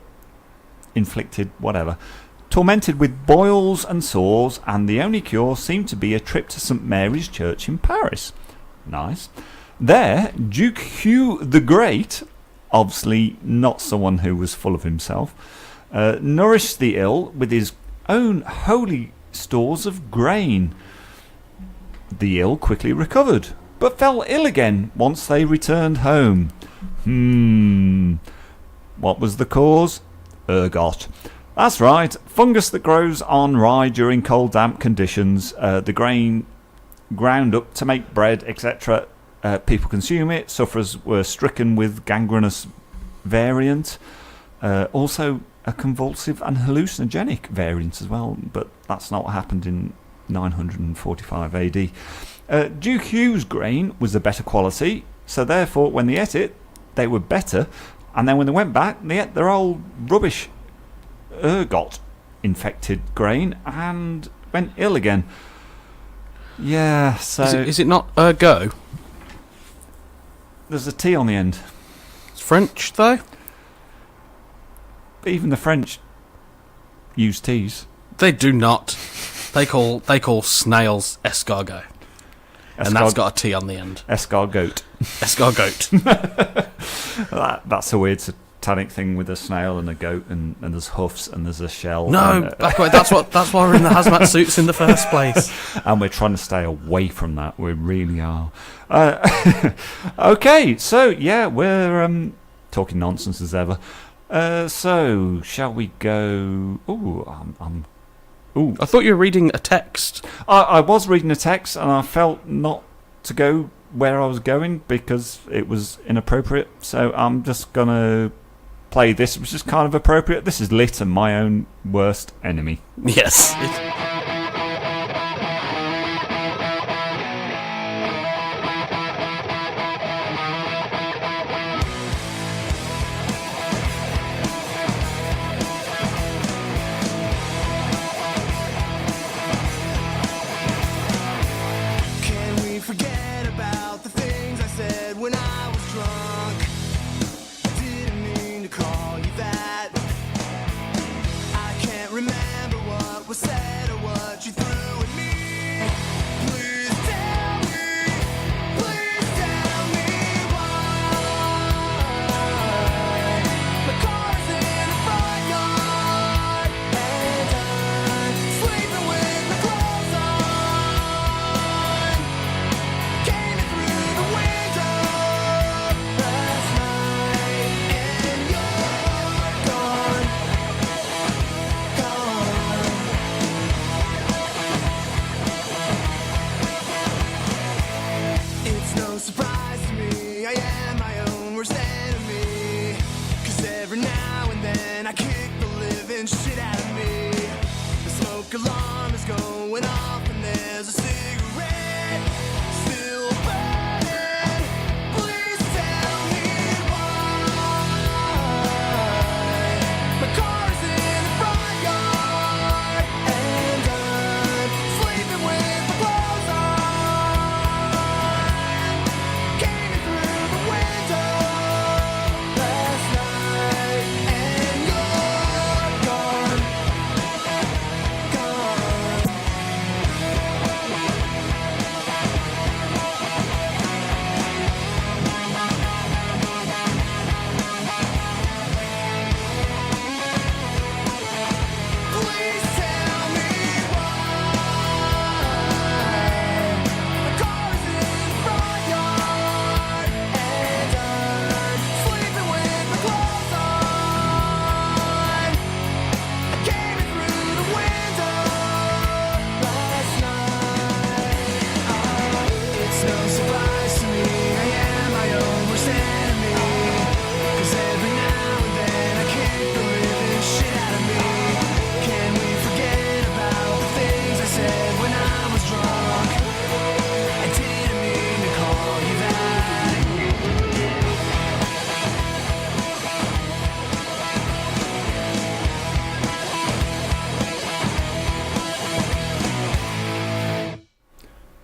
inflicted, whatever. Tormented with boils and sores, and the only cure seemed to be a trip to St. Mary's Church in Paris. Nice. There, Duke Hugh the Great, obviously not someone who was full of himself, nourished the ill with his own holy stores of grain. The ill quickly recovered, but fell ill again once they returned home. What was the cause? Ergot. That's right, fungus that grows on rye during cold, damp conditions. The grain ground up to make bread, etc. People consume it. Sufferers were stricken with gangrenous variant. Also a convulsive and hallucinogenic variant as well, but that's not what happened in 945 AD. Duke Hugh's grain was a better quality, so therefore when they ate it, they were better, and then when they went back, they ate their old rubbish ergot infected grain and went ill again. Yeah, so... Is it not ergo? There's a T on the end. It's French, though? But even the French use T's. They do not. They call snails escargot. And that's got a T on the end. Escargot. Escargot. That's a weird satanic thing with a snail and a goat, and there's hoofs and there's a shell. No, that's why we're in the hazmat suits in the first place. And we're trying to stay away from that. We really are. Okay, so yeah, we're talking nonsense as ever. So shall we go? Ooh, I thought you were reading a text. I was reading a text, and I felt not to go where I was going because it was inappropriate. So I'm just gonna play this, which is kind of appropriate. This is Lit and My Own Worst Enemy. Yes. Can we forget about the things I said when I was drunk? Didn't mean to call you that. I can't remember what was said or what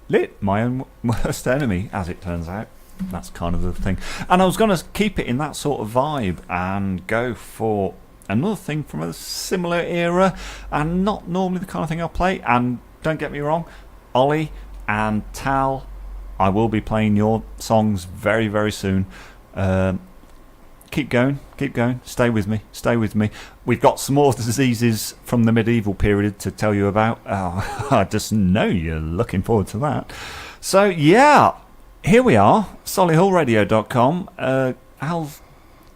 lit, my own worst enemy, as it turns out. That's kind of the thing. And I was going to keep it in that sort of vibe and go for another thing from a similar era, and not normally the kind of thing I'll play. And don't get me wrong, Ollie and Tal, I will be playing your songs very, very soon. Keep going, stay with me. We've got some more diseases from the medieval period to tell you about. I just know you're looking forward to that. So yeah, here we are, solihullradio.com, Al's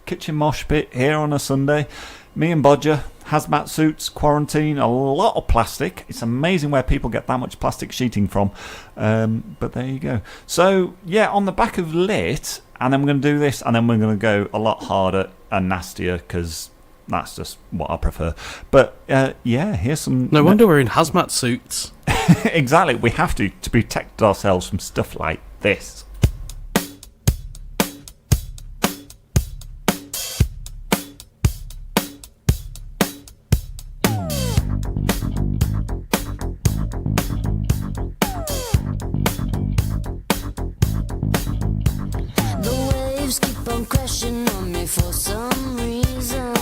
Kitchen Mosh Pit here on a Sunday. Me and Bodger, hazmat suits, quarantine, a lot of plastic. It's amazing where people get that much plastic sheeting from. But there you go. So yeah, on the back of Lit, and then we're going to do this, and then we're going to go a lot harder and nastier, because that's just what I prefer. But yeah, here's some... No wonder we're in hazmat suits. Exactly, we have to protect ourselves from stuff like this. The waves keep on crashing on me for some reason,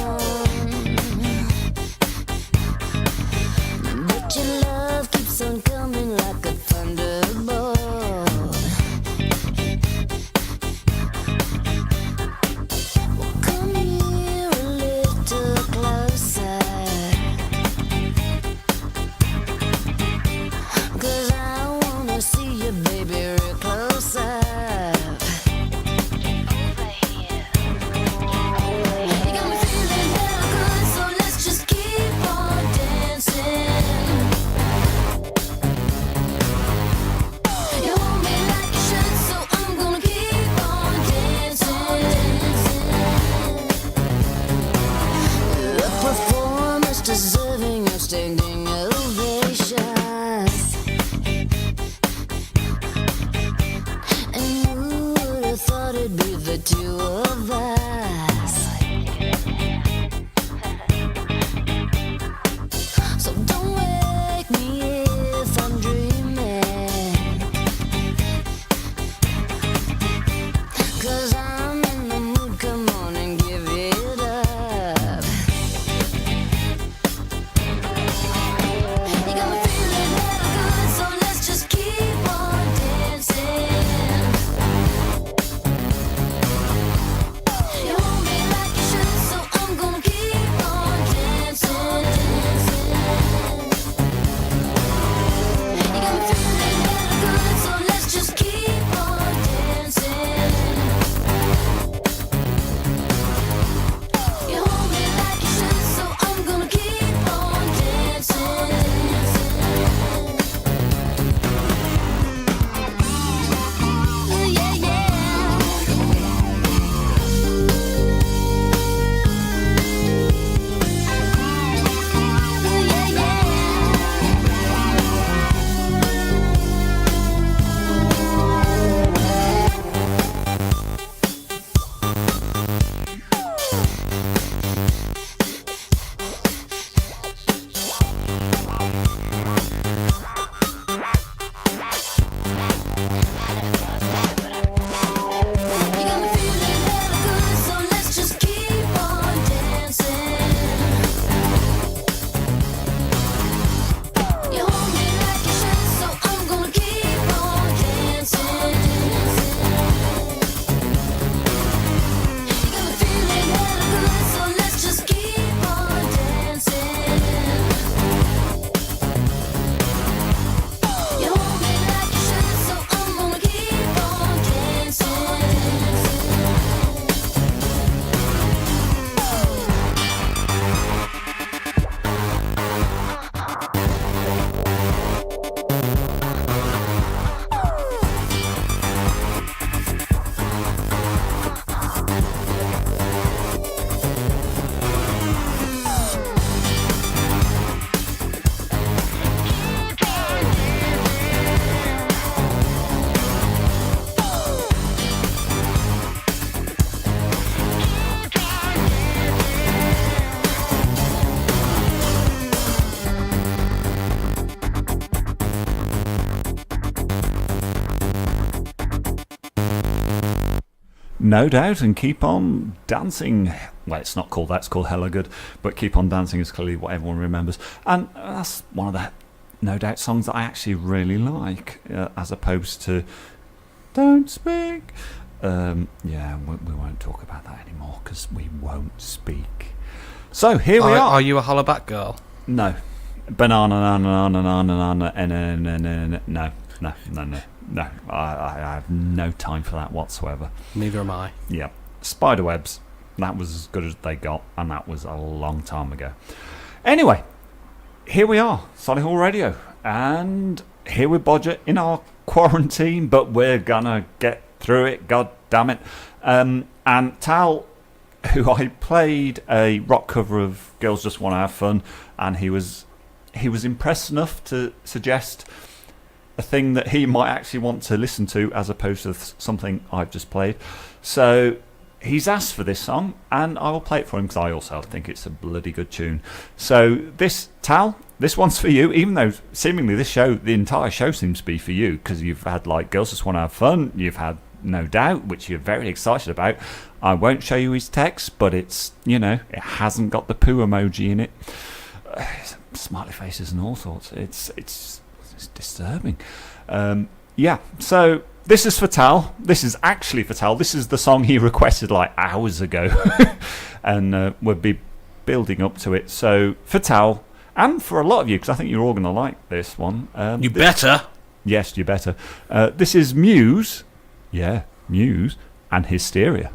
but your love keeps on coming like a thunderbolt. No Doubt and Keep On Dancing. Well, it's not called that, it's called Hella Good, but Keep On Dancing is clearly what everyone remembers. And that's one of the No Doubt songs that I actually really like, as opposed to Don't Speak. Yeah, we won't talk about that anymore because we won't speak. So here we are. Are you a hollaback girl? No. Banana, no. I have no time for that whatsoever. Neither am I. Yeah. Spiderwebs. That was as good as they got, and that was a long time ago. Anyway, here we are, Solihull Radio, and here with Bodger in our quarantine, but we're gonna get through it. God damn it! And Tal, who I played a rock cover of "Girls Just Want to Have Fun," and he was impressed enough to suggest a thing that he might actually want to listen to as opposed to something I've just played. So he's asked for this song, and I will play it for him because I also think it's a bloody good tune. So this, Tal, this one's for you, even though seemingly the entire show seems to be for you, because you've had like Girls Just Want to Have Fun, you've had No Doubt, which you're very excited about. I won't show you his text, but it's, it hasn't got the poo emoji in it. Smiley faces and all sorts. It's disturbing. Yeah, so this is for Tal. This is actually for Tal. This is the song he requested like hours ago. And we'll be building up to it. So for Tal, and for a lot of you, because I think you're all going to like this one. You better. Yes, you better. This is Muse. Yeah, Muse and Hysteria.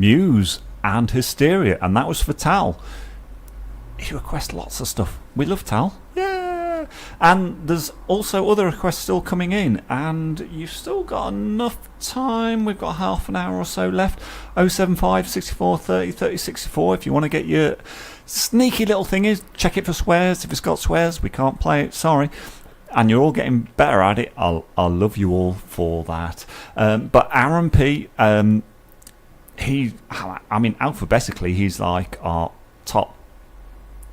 Muse and Hysteria, and that was for Tal. He requests lots of stuff. We love Tal. Yeah. And there's also other requests still coming in, and you've still got enough time. We've got half an hour or so left. 075 64 30 30 64 if you want to get your sneaky little thing is. Check it for swears. If it's got swears, we can't play it. Sorry. And you're all getting better at it. I'll love you all for that. But Aaron P, alphabetically, he's like our top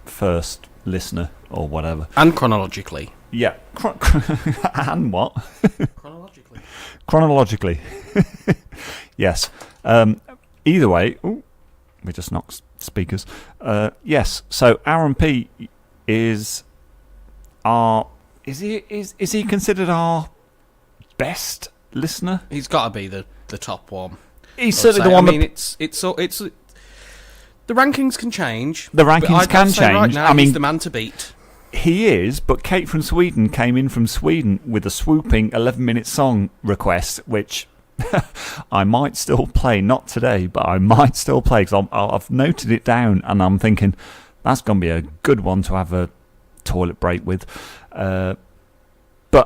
first listener or whatever. And chronologically. Yeah. And what? Chronologically. Chronologically. Yes. Either way, we just knocked speakers. Yes. So Aaron P is our. Is he considered our best listener? He's got to be the top one. He's certainly the one. I mean, it's the rankings can change. The rankings can change. Right now, he's the man to beat. He is, but Kate from Sweden came in from Sweden with a swooping 11-minute song request, which I might still play. Not today, but I might still play because I've noted it down, and I'm thinking that's going to be a good one to have a toilet break with. But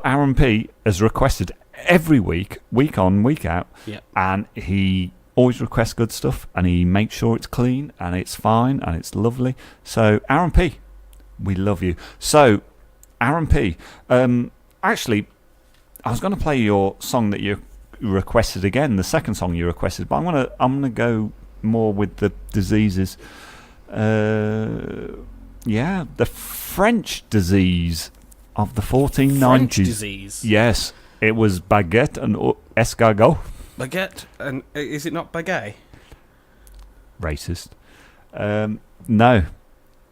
Aaron P has requested every week on, week out, and he always requests good stuff, and he makes sure it's clean and it's fine and it's lovely. So Aaron P, we love you. So Aaron P, actually, I was going to play your song that you requested again, the second song you requested, but I'm gonna go more with the diseases. Yeah, the French disease of the 1490s. French disease? Yes, it was baguette and escargot. Baguette? And is it not baguette? Racist. No.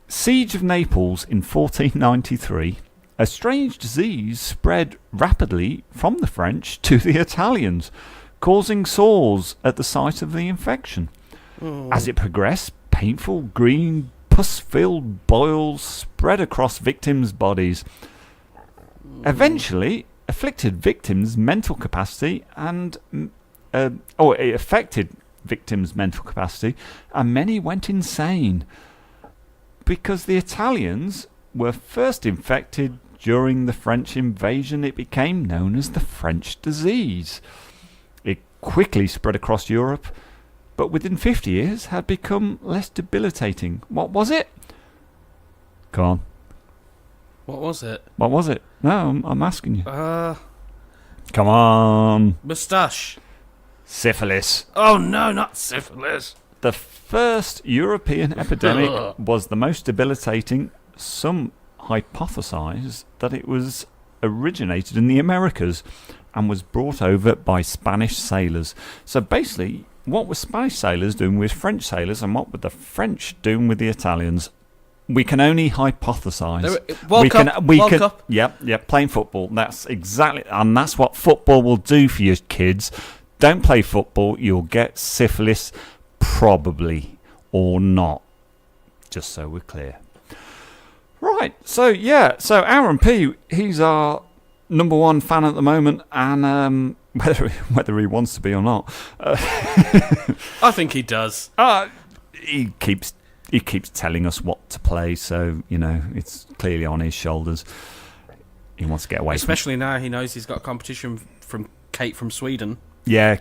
Siege of Naples in 1493. A strange disease spread rapidly from the French to the Italians, causing sores at the site of the infection. As it progressed, painful green pus-filled boils spread across victims' bodies. Eventually, afflicted victims' mental capacity and it affected victims' mental capacity, and many went insane because the Italians were first infected during the French invasion. It became known as the French disease. It quickly spread across Europe, but within 50 years had become less debilitating. What was it? Go on. What was it? What was it? No, I'm asking you. Come on. Moustache. Syphilis. Oh no, not syphilis. The first European epidemic was the most debilitating. Some hypothesize that it was originated in the Americas and was brought over by Spanish sailors. So basically, what were Spanish sailors doing with French sailors, and what were the French doing with the Italians? We can only hypothesize. World Cup. Yep, playing football. That's exactly, and that's what football will do for you kids. Don't play football, you'll get syphilis, probably, or not. Just so we're clear. Right, so Aaron P, he's our number one fan at the moment, and whether he wants to be or not. I think he does. He keeps telling us what to play, so, it's clearly on his shoulders. He wants to get away Especially now he knows he's got competition from Kate from Sweden. Yeah,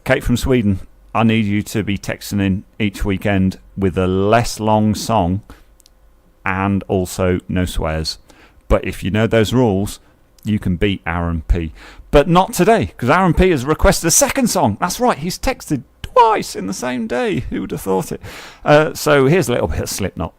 Kate from Sweden, I need you to be texting in each weekend with a less long song and also no swears. But if you know those rules, you can beat Aaron P. But not today, because Aaron P has requested a second song. That's right, he's texted twice in the same day. Who would have thought it? So here's a little bit of Slipknot.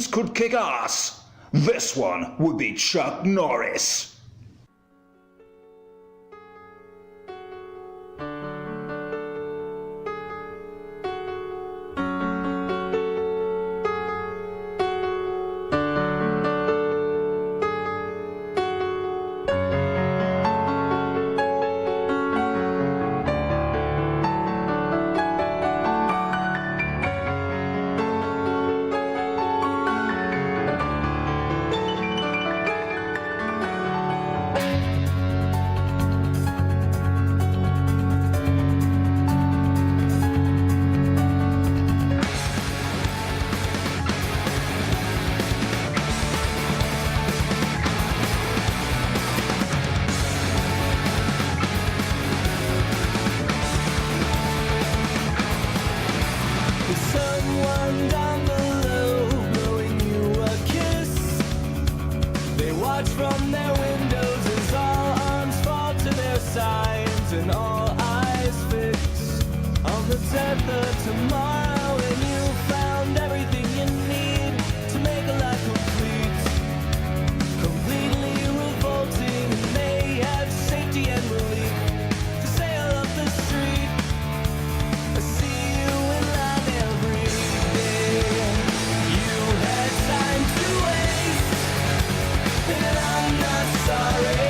teams could kick ass, this one would be Chuck Norris. Someone down below blowing you a kiss. They watch from their windows as all arms fall to their sides and all eyes fix on the 10th of tomorrow. And you found everything you need to make a life complete. Completely revolting, and they have safety and relief to sail up the street. I see you in line every day. You had time to waste, and I'm not sorry.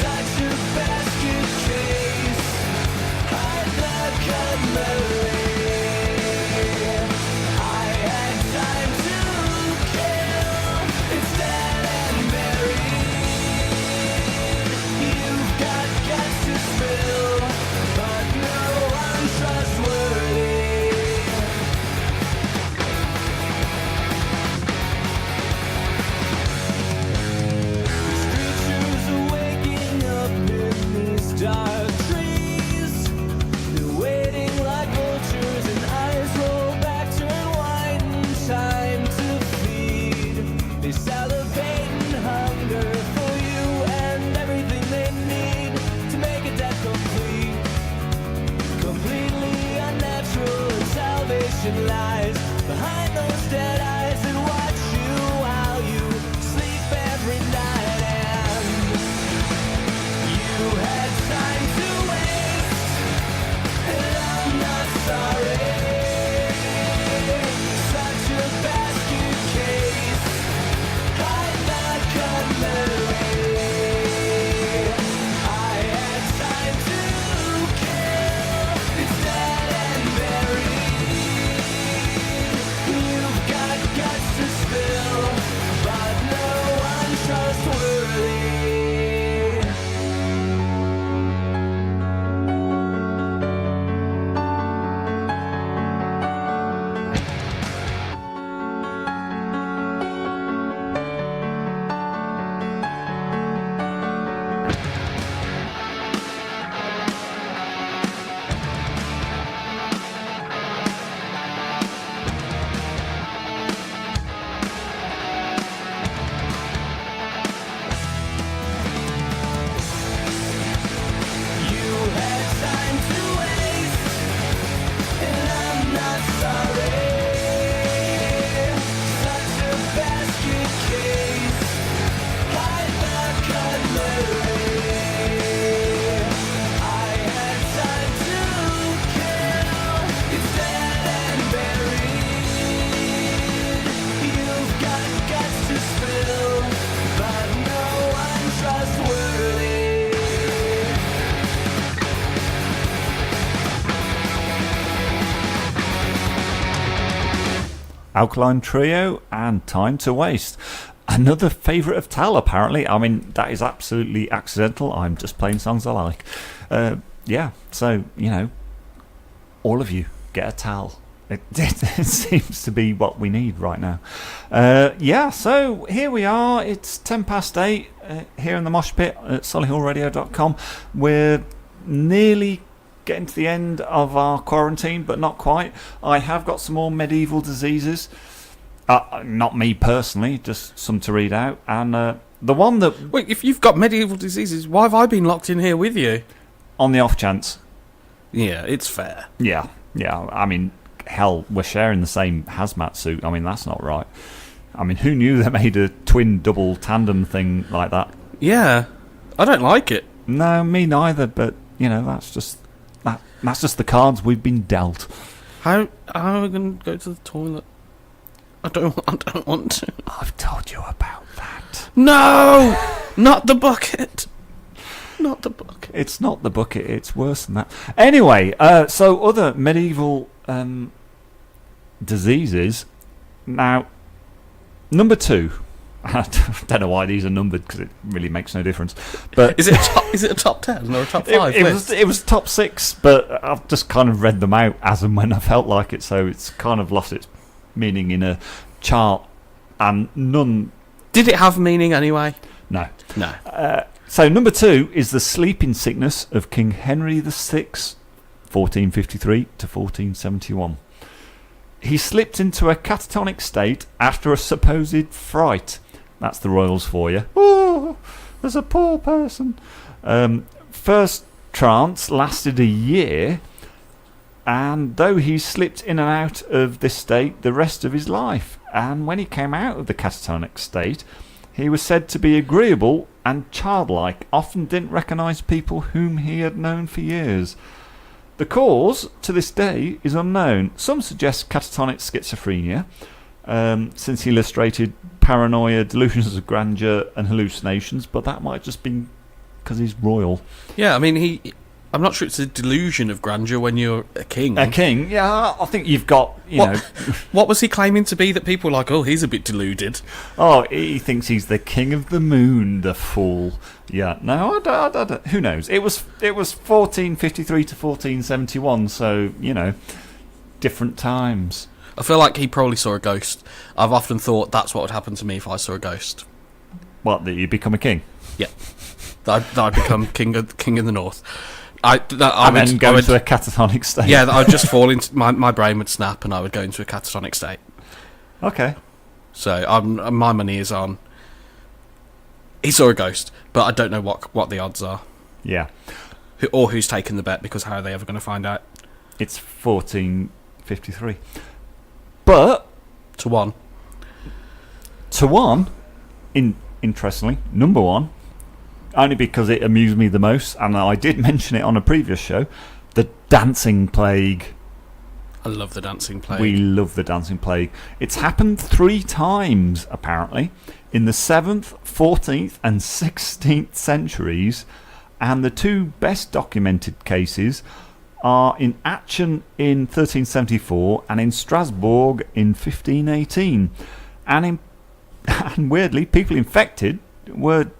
Such a basket case, hide the cutlery. I had time to kill, instead and buried. You've got guts to spill, but no untrustworthy. These creatures are waking up in these dark trees. They're waiting like vultures, and eyes roll back, turn white in time to feed. They salivate and hunger for you and everything they need to make a death complete. Completely unnatural, and salvation lies behind those dead eyes that watch you while you sleep every night. And you had time to waste, and I'm not sorry. Such a basket case, hide the cutlery. I had time to kill, instead and buried. You've got guts to spill, but no untrustworthy. You had time to waste, and I'm not sorry. Such a basket case, hide the cutlery. I had time to kill, instead and buried. You've got guts to spill, but no untrustworthy. Alkaline Trio and Time to Waste. Another favourite of Tal, apparently. I mean, that is absolutely accidental. I'm just playing songs I like. Yeah, so, you know, all of you, get a Tal. It seems to be what we need right now. Yeah, so here we are. It's 8:10 here in the Mosh Pit at solihullradio.com. We're nearly getting to the end of our quarantine, but not quite. I have got some more medieval diseases. Not me personally, just some to read out. And the one that... Wait, if you've got medieval diseases, why have I been locked in here with you? On the off chance. Yeah, it's fair. Yeah. I mean, hell, we're sharing the same hazmat suit. I mean, that's not right. I mean, who knew they made a twin double tandem thing like that? Yeah, I don't like it. No, me neither. But that's just the cards we've been dealt. How are we going to go to the toilet? I don't want to. I've told you about that. No, not the bucket. Not the bucket. It's not the bucket. It's worse than that. Anyway, so other medieval diseases. Now, number 2. I don't know why these are numbered because it really makes no difference. But is it a top 10 or a top 5 list? It was top 6, but I've just kind of read them out as and when I felt like it, so it's kind of lost its meaning in a chart, and none. Did it have meaning anyway? No. No. So number 2 is the sleeping sickness of King Henry VI, 1453 to 1471. He slipped into a catatonic state after a supposed fright. That's the royals for you. Oh, there's a poor person. First trance lasted a year, and though he slipped in and out of this state the rest of his life, and when he came out of the catatonic state, he was said to be agreeable and childlike, often didn't recognise people whom he had known for years. The cause, to this day, is unknown. Some suggest catatonic schizophrenia, since he illustrated paranoia, delusions of grandeur and hallucinations, but that might just be because he's royal. Yeah, I mean, I'm not sure it's a delusion of grandeur when you're a king. A king, yeah, I think you've got, What was he claiming to be that people were like, oh, he's a bit deluded? Oh, he thinks he's the king of the moon, the fool. Yeah, no, I don't, who knows? It was 1453 to 1471, so, different times. I feel like he probably saw a ghost. I've often thought that's what would happen to me if I saw a ghost. What, that you become a king? Yeah. That I'd become king of the north. I would go into a catatonic state. Yeah, I'd just fall into my brain would snap and I would go into a catatonic state. Okay. So my money is on. He saw a ghost, but I don't know what the odds are. Yeah. Or who's taken the bet, because how are they ever going to find out? It's 1453. But to 1. To 1, interestingly, number 1. Only because it amused me the most, and I did mention it on a previous show, the dancing plague. I love the dancing plague. We love the dancing plague. It's happened 3 times, apparently, in the 7th, 14th and 16th centuries, and the 2 best documented cases are in Aachen in 1374 and in Strasbourg in 1518. And weirdly, people infected were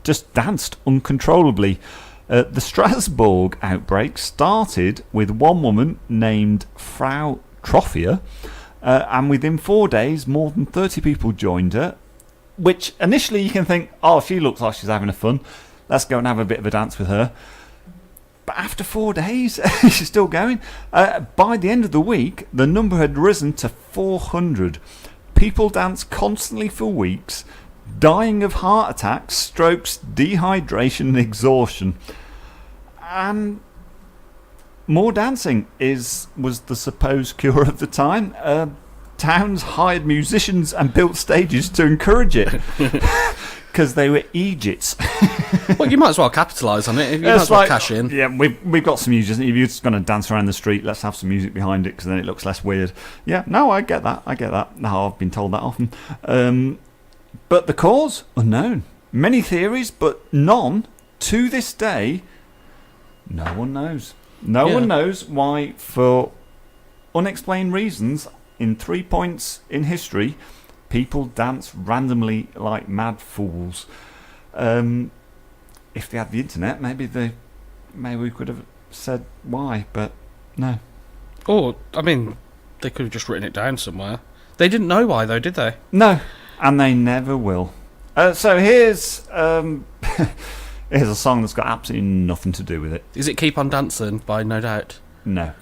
just danced uncontrollably. The Strasbourg outbreak started with one woman named Frau Trophia, and within 4 days more than 30 people joined her, which initially you can think, oh, she looks like she's having a fun, let's go and have a bit of a dance with her. But after 4 days, she's still going. By the end of the week, the number had risen to 400. People danced constantly for weeks, dying of heart attacks, strokes, dehydration and exhaustion. And more dancing was the supposed cure of the time. Towns hired musicians and built stages to encourage it because they were Egypts. Well, you might as well capitalise on it. You might as well cash in. Yeah, we've got some music. If you're just going to dance around the street, let's have some music behind it because then it looks less weird. Yeah, no, I get that. No, I've been told that often. But the cause? Unknown. Many theories, but none, to this day, no one knows. No one knows why, for unexplained reasons, in 3 points in history, people dance randomly like mad fools. If they had the internet, maybe we could have said why, but no. Or, I mean, they could have just written it down somewhere. They didn't know why, though, did they? No. And they never will. So here's here's a song that's got absolutely nothing to do with it. Is it Keep On Dancing by No Doubt? No.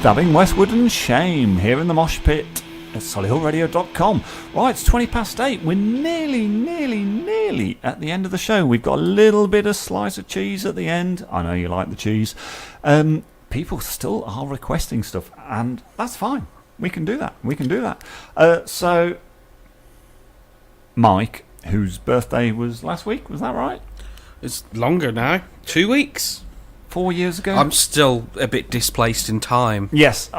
Backstabbing, Westwood and Shame here in the Mosh Pit at solihullradio.com. Right, it's 20 past 8. We're nearly at the end of the show. We've got a little bit of slice of cheese at the end. I know you like the cheese. People still are requesting stuff, and that's fine. We can do that. So, Mike, whose birthday was last week, was that right? It's longer now. 2 weeks. 4 years ago? I'm still a bit displaced in time. Yes.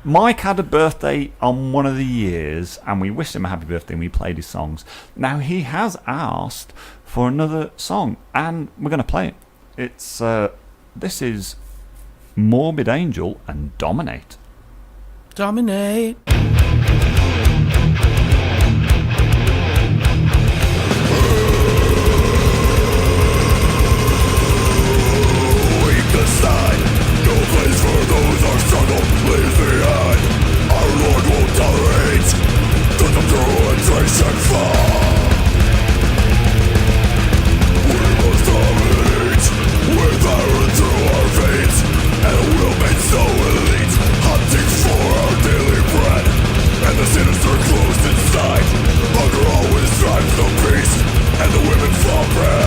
Mike had a birthday on one of the years, and we wished him a happy birthday, and we played his songs. Now, he has asked for another song, and we're going to play it. It's this is Morbid Angel and Dominate. Dominate. No place for those our struggle leaves behind. Our Lord won't tolerate the concentration fall. We must dominate with iron through our veins, and a will made so elite, hunting for our daily bread. And the sinister closed in sight. Hunger always drives the beast, and the women fall prey.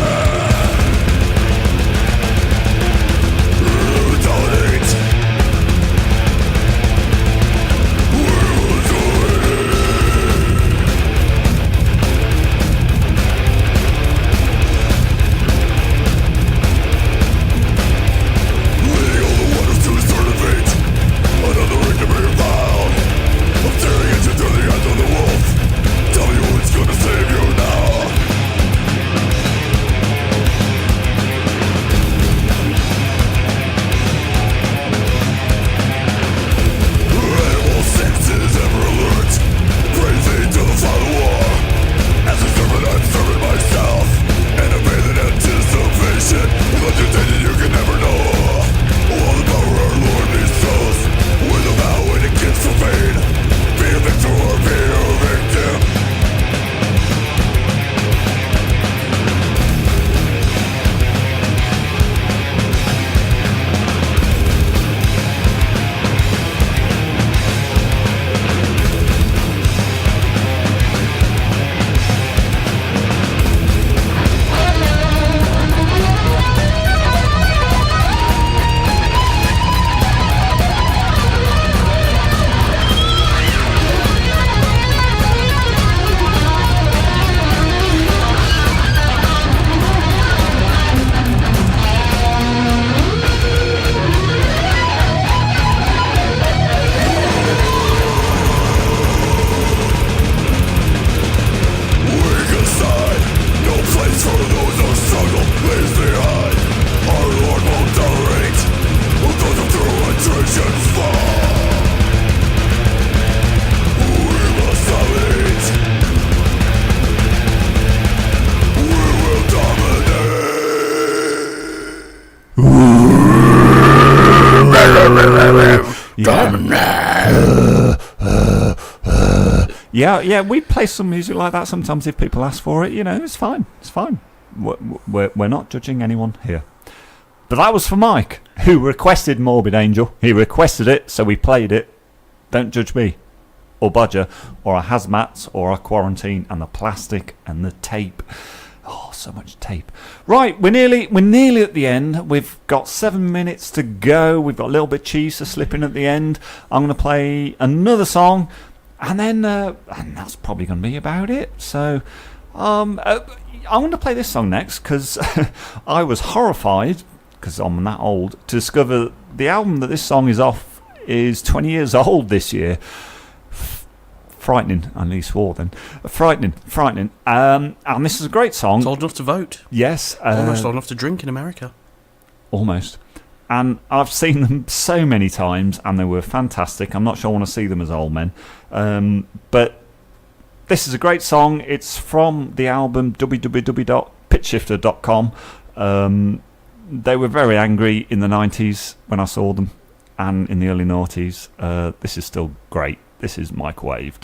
Yeah, we play some music like that sometimes if people ask for it. You know, it's fine. We're not judging anyone here. But that was for Mike, who requested Morbid Angel. He requested it, so we played it. Don't judge me, or Bodger, or our hazmats, or our quarantine, and the plastic and the tape. Oh, so much tape. Right, we're nearly at the end. We've got 7 minutes to go. We've got a little bit of cheese to slip in at the end. I'm going to play another song, and then and that's probably going to be about it. So I'm going to play this song next, because I was horrified, because I'm that old, to discover the album that this song is off is 20 years old this year. Frightening, I nearly swore then. Frightening. And this is a great song. It's old enough to vote. Yes. Almost old enough to drink in America. Almost. And I've seen them so many times, and they were fantastic. I'm not sure I want to see them as old men. But this is a great song. It's from the album www.pitchshifter.com. They were very angry in the 90s when I saw them, and in the early noughties. This is still great. This is Microwaved.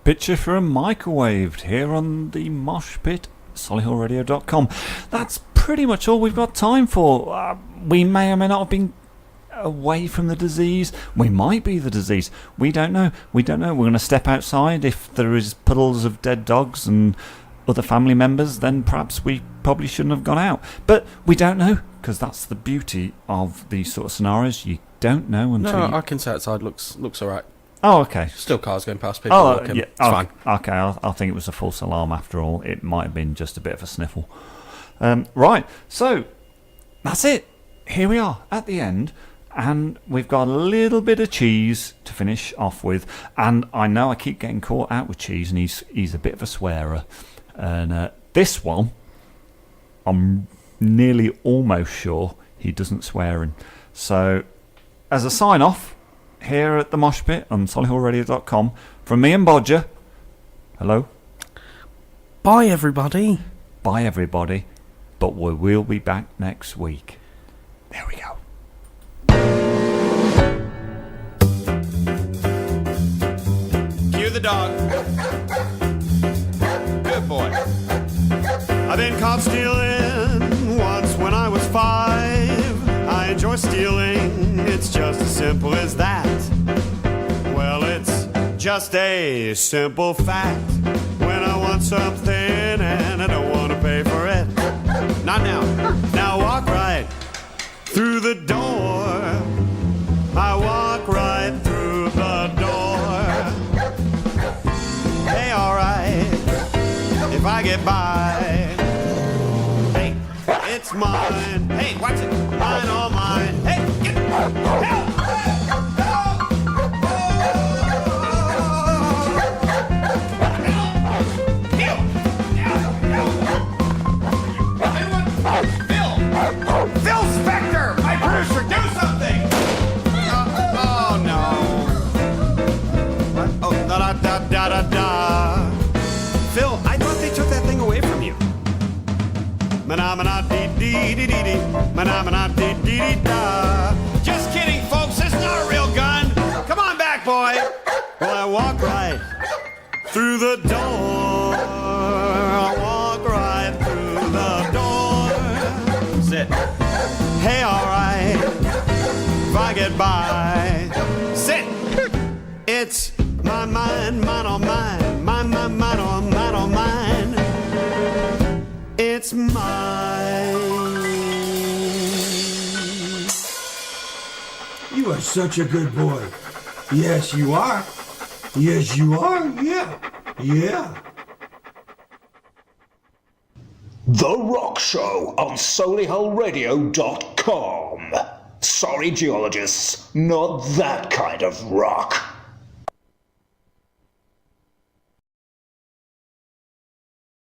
Picture from Microwaved here on the Mosh Pit, solihullradio.com. That's pretty much all we've got time for. We may or may not have been away from the disease. We might be the disease. We don't know. We're going to step outside. If there is puddles of dead dogs and other family members, then perhaps we probably shouldn't have gone out. But we don't know, because that's the beauty of these sort of scenarios. You don't know until No, I can say outside looks alright. Oh, okay. Still cars going past, people Oh, walking. yeah. It's fine. Okay, I think it was a false alarm after all. It might have been just a bit of a sniffle. Right, so that's it. Here we are at the end, and we've got a little bit of cheese to finish off with. And I know I keep getting caught out with cheese, and he's a bit of a swearer. And this one, I'm nearly almost sure he doesn't swear in. So, as a sign-off, here at the Mosh Pit on solihullradio.com, from me and Bodger, hello. Bye, everybody. Bye, everybody. But we will be back next week. There we go. Cue the dog. Good boy. I've been caught stealing once when I was 5. I enjoy stealing, it's just as simple as that. Well, it's just a simple fact. When I want something and I don't want to pay for it. Not now. Now walk right through the door. I walk right through the door. Hey, alright, if I get by. Hey, it's mine. Hey, watch it. Mine, all mine. Hey, get help! Phil Spector, my producer, do something! Oh no. What? Oh, da da da da da da. Phil, I thought they took that thing away from you. Mana dee dee dee dee dee. Mana dee dee dee da. Just kidding, folks. This is not a real gun. Come on back, boy. Well, I walk right through the door. I walk right through the door. Sit. Hey, alright, if I get by, sit. It's my mind, mine on mine, mine on mine on mine. It's mine. You are such a good boy. Yes, you are. Yes, you are. Yeah. Yeah. The Rock Show on solihullradio.com. Sorry, geologists, not that kind of rock.